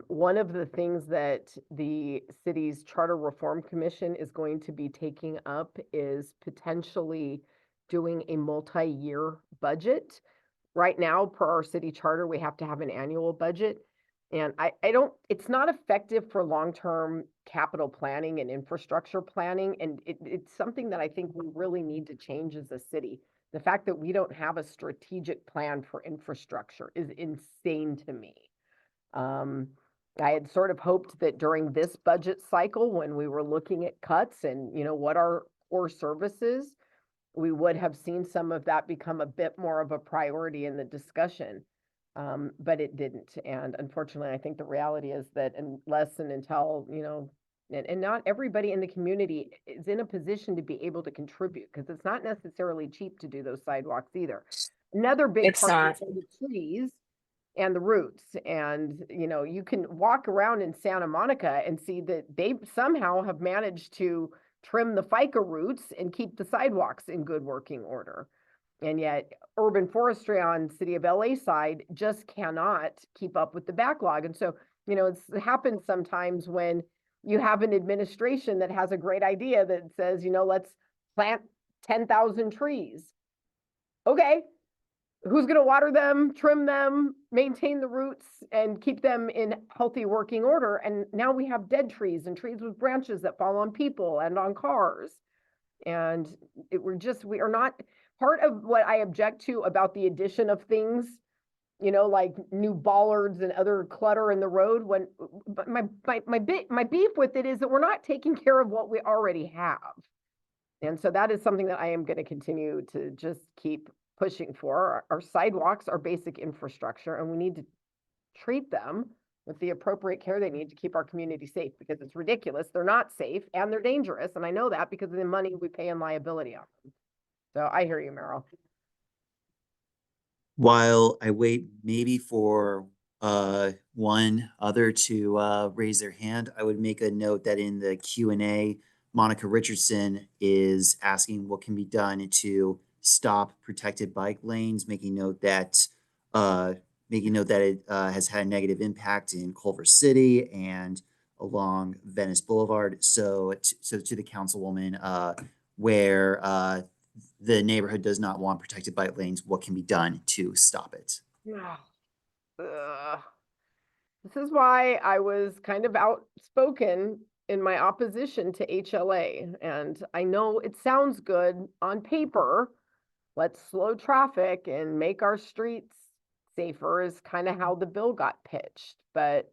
One of the things that the city's Charter Reform Commission is going to be taking up is potentially doing a multi-year budget. Right now, per our city charter, we have to have an annual budget. And it's not effective for long-term capital planning and infrastructure planning. And it's something that I think we really need to change as a city. The fact that we don't have a strategic plan for infrastructure is insane to me. I had sort of hoped that during this budget cycle, when we were looking at cuts and, what are core services, we would have seen some of that become a bit more of a priority in the discussion. But it didn't. And unfortunately, I think the reality is that unless and until, and not everybody in the community is in a position to be able to contribute, because it's not necessarily cheap to do those sidewalks either. Another big It's part not. are the trees and the roots. And, you can walk around in Santa Monica and see that they somehow have managed to trim the FICA roots and keep the sidewalks in good working order. And yet urban forestry on City of LA side just cannot keep up with the backlog. And so, it happens sometimes when you have an administration that has a great idea that says, let's plant 10,000 trees. Okay, who's going to water them, trim them, maintain the roots, and keep them in healthy working order? And now we have dead trees and trees with branches that fall on people and on cars. And we are not. Part of what I object to about the addition of things, like new bollards and other clutter in the road, my beef with it is that we're not taking care of what we already have. And so that is something that I am going to continue to just keep pushing for. Our sidewalks are basic infrastructure, and we need to treat them with the appropriate care they need to keep our community safe, because it's ridiculous. They're not safe and they're dangerous. And I know that because of the money we pay in liability on them. So I hear you, Meryl. While I wait maybe for one other to raise their hand, I would make a note that in the Q&A, Monica Richardson is asking what can be done to stop protected bike lanes, making note that it has had a negative impact in Culver City and along Venice Boulevard. So to the councilwoman, where the neighborhood does not want protected bike lanes, what can be done to stop it? This is why I was kind of outspoken in my opposition to HLA. And I know it sounds good on paper. Let's slow traffic and make our streets safer is kind of how the bill got pitched. But,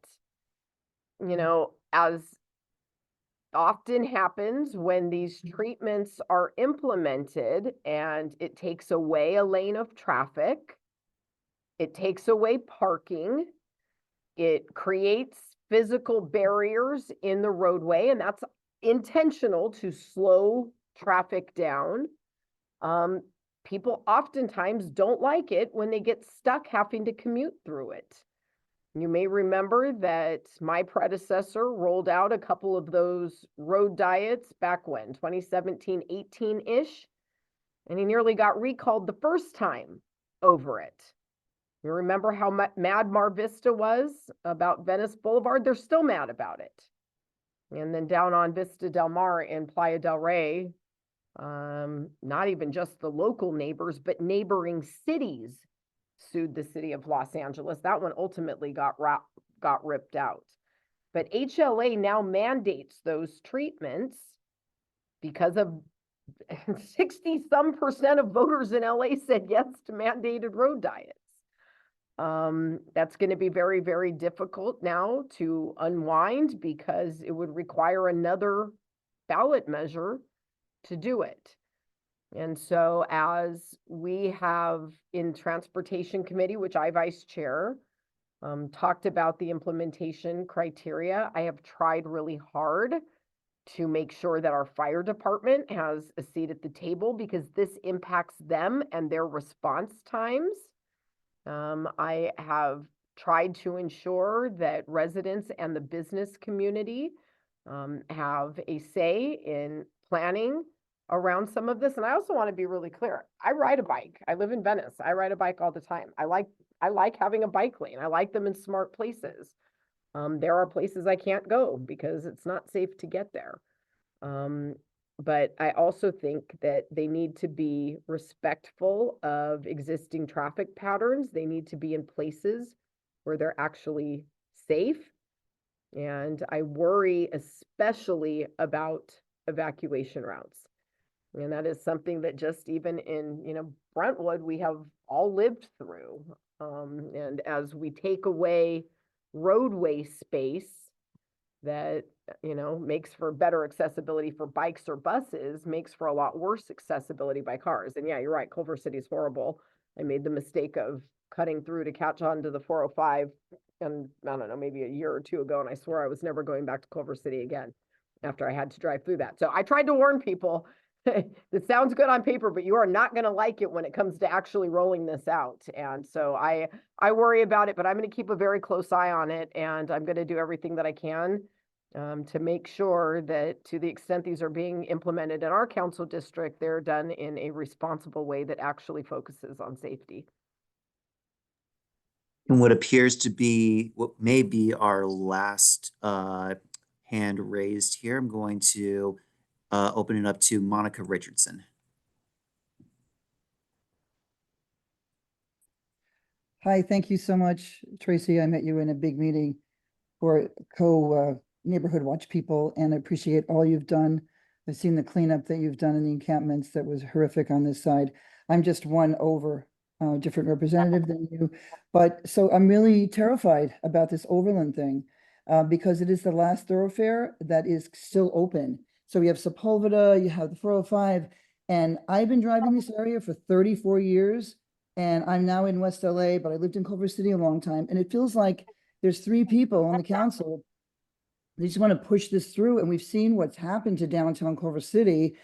as often happens when these treatments are implemented and it takes away a lane of traffic, it takes away parking, it creates physical barriers in the roadway, and that's intentional to slow traffic down. People oftentimes don't like it when they get stuck having to commute through it. You may remember that my predecessor rolled out a couple of those road diets back when, 2017, 18-ish, and he nearly got recalled the first time over it. You remember how mad Mar Vista was about Venice Boulevard? They're still mad about it. And then down on Vista Del Mar in Playa del Rey, not even just the local neighbors, but neighboring cities sued the city of Los Angeles. That one ultimately got ripped out. But HLA now mandates those treatments because of 60-some% of voters in LA said yes to mandated road diets. That's going to be very, very difficult now to unwind because it would require another ballot measure to do it. And so as we have in Transportation Committee, which I vice chair, talked about the implementation criteria, I have tried really hard to make sure that our fire department has a seat at the table because this impacts them and their response times. I have tried to ensure that residents and the business community have a say in planning around some of this. And I also want to be really clear. I ride a bike. I live in Venice. I ride a bike all the time. I like having a bike lane. I like them in smart places. There are places I can't go because it's not safe to get there. But I also think that they need to be respectful of existing traffic patterns. They need to be in places where they're actually safe. And I worry especially about evacuation routes. And that is something that just even in, Brentwood, we have all lived through. And as we take away roadway space that, makes for better accessibility for bikes or buses, makes for a lot worse accessibility by cars. And yeah, you're right, Culver City is horrible. I made the mistake of cutting through to catch on to the 405 and I don't know, maybe a year or two ago, and I swore I was never going back to Culver City again after I had to drive through that. So I tried to warn people, this sounds good on paper, but you are not going to like it when it comes to actually rolling this out. And so I worry about it, but I'm going to keep a very close eye on it, and I'm going to do everything that I can to make sure that to the extent these are being implemented in our council district, they're done in a responsible way that actually focuses on safety. And what appears to be what may be our last hand raised here, I'm going to open it up to Monica Richardson. Hi, thank you so much, Tracy. I met you in a big meeting for neighborhood watch people, and I appreciate all you've done. I've seen the cleanup that you've done in the encampments that was horrific on this side. I'm just one over different representative than you, but so I'm really terrified about this Overland thing because it is the last thoroughfare that is still open. So you have Sepulveda, you have the 405, and I've been driving this area for 34 years, and I'm now in West LA, but I lived in Culver City a long time, and it feels like there's 3 people on the council. They just want to push this through, and we've seen what's happened to downtown Culver City.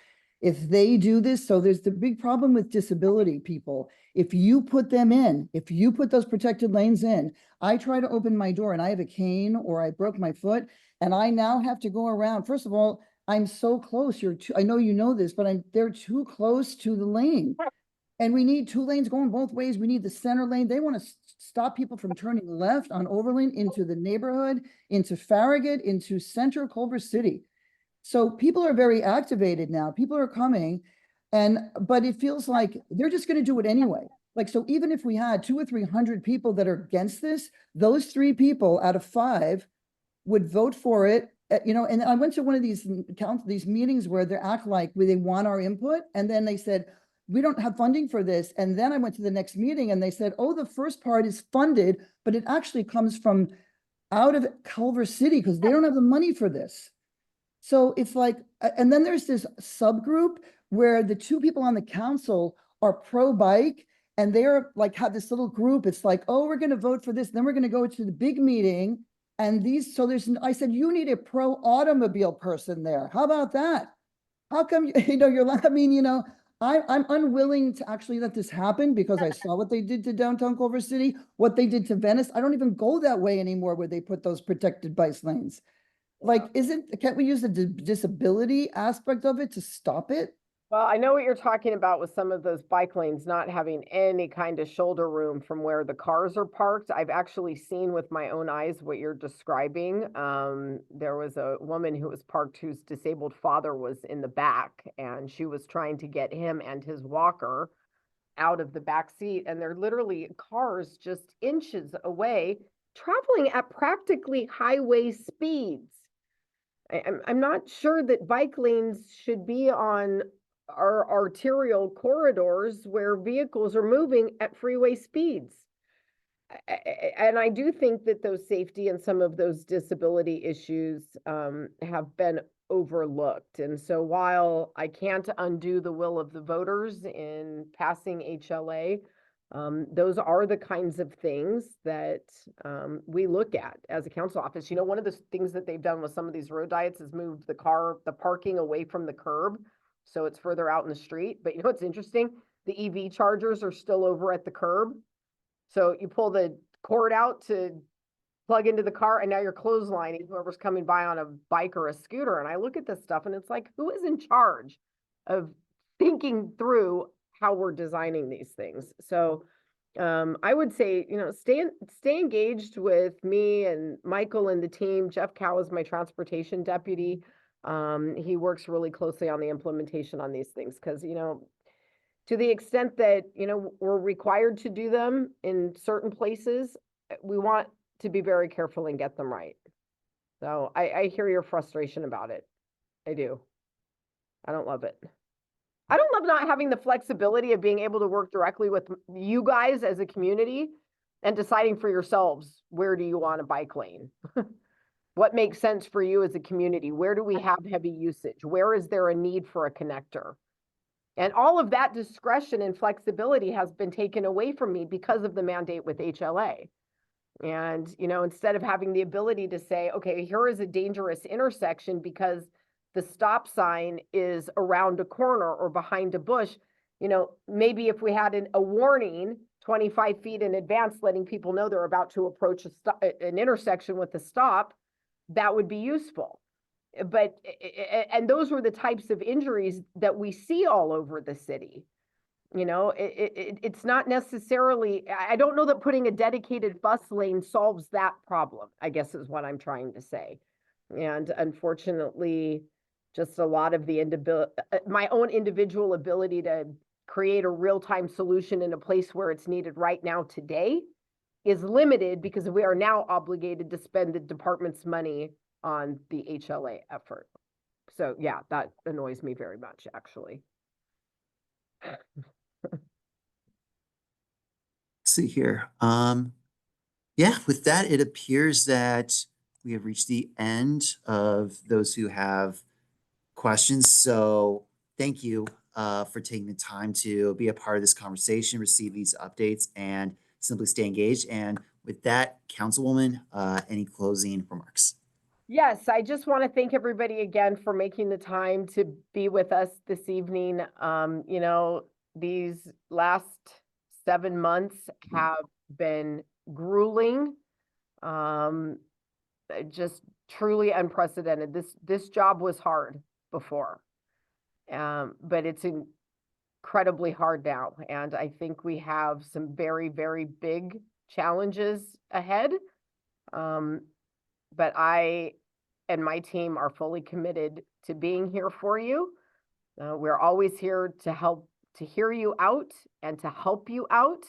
If they do this, so there's the big problem with disability people. If you put them in, if you put those protected lanes in, I try to open my door and I have a cane or I broke my foot and I now have to go around. First of all, I'm so close. I know you know this, but they're too close to the lane. And we need 2 lanes going both ways. We need the center lane. They want to stop people from turning left on Overland into the neighborhood, into Farragut, into central Culver City. So people are very activated now. People are coming, but it feels like they're just going to do it anyway. Like, so even if we had 200 or 300 people that are against this, those 3 people out of 5 would vote for it. And I went to one of these meetings where they act like they want our input, and then they said, we don't have funding for this. And then I went to the next meeting and they said, oh, the first part is funded, but it actually comes from out of Culver City because they don't have the money for this. So it's like, and then there's this subgroup where the 2 people on the council are pro-bike, and they're like, have this little group. It's like, oh, we're going to vote for this. Then we're going to go to the big meeting. And I said, you need a pro-automobile person there. How about that? How come, I'm unwilling to actually let this happen because I saw what they did to downtown Culver City, what they did to Venice. I don't even go that way anymore where they put those protected bike lanes. Like, can't we use the disability aspect of it to stop it? Well, I know what you're talking about with some of those bike lanes not having any kind of shoulder room from where the cars are parked. I've actually seen with my own eyes what you're describing. There was a woman who was parked whose disabled father was in the back, and she was trying to get him and his walker out of the back seat, and they're literally cars just inches away, traveling at practically highway speeds. I'm not sure that bike lanes should be on our arterial corridors where vehicles are moving at freeway speeds. And I do think that those safety and some of those disability issues have been overlooked. And so while I can't undo the will of the voters in passing HLA, those are the kinds of things that we look at as a council office. You know, one of the things that they've done with some of these road diets is moved the parking away from the curb, so it's further out in the street. But you know what's interesting? The EV chargers are still over at the curb. So you pull the cord out to plug into the car, and now you're clotheslining whoever's coming by on a bike or a scooter. And I look at this stuff and it's like, who is in charge of thinking through how we're designing these things? So I would say, you know, stay engaged with me and Michael and the team. Jeff Cow is my transportation deputy. He works really closely on the implementation on these things because, you know, to the extent that, you know, we're required to do them in certain places, we want to be very careful and get them right. So I hear your frustration about it. I do. I don't love it. I don't love not having the flexibility of being able to work directly with you guys as a community and deciding for yourselves, where do you want a bike lane? What makes sense for you as a community? Where do we have heavy usage? Where is there a need for a connector? And all of that discretion and flexibility has been taken away from me because of the mandate with HLA. And, you know, instead of having the ability to say, okay, here is a dangerous intersection because the stop sign is around a corner or behind a bush, you know, maybe if we had a warning 25 feet in advance, letting people know they're about to approach an intersection with a stop, that would be useful. But, and those were the types of injuries that we see all over the city. You know, it's not necessarily, I don't know that putting a dedicated bus lane solves that problem, I guess is what I'm trying to say. And unfortunately, just a lot of the my own individual ability to create a real-time solution in a place where it's needed right now today is limited because we are now obligated to spend the department's money on the HLA effort. So yeah, that annoys me very much, actually. See here. Yeah, with that, it appears that we have reached the end of those who have questions. So thank you for taking the time to be a part of this conversation, receive these updates, and simply stay engaged. And with that, Councilwoman, any closing remarks? Yes, I just want to thank everybody again for making the time to be with us this evening. You know, these last 7 months have been grueling, just truly unprecedented. This job was hard before, but it's incredibly hard now. And I think we have some very, very big challenges ahead. But I and my team are fully committed to being here for you. We're always here to help, to hear you out and to help you out.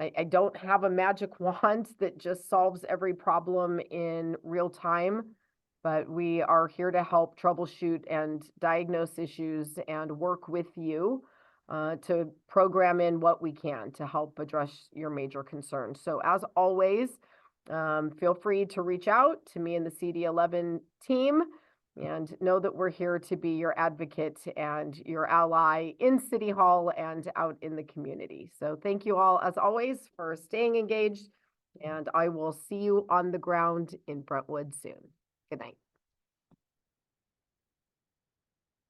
I don't have a magic wand that just solves every problem in real time, but we are here to help troubleshoot and diagnose issues and work with you to program in what we can to help address your major concerns. So as always, feel free to reach out to me and the CD11 team, and know that we're here to be your advocate and your ally in City Hall and out in the community. So thank you all, as always, for staying engaged, and I will see you on the ground in Brentwood soon. Good night.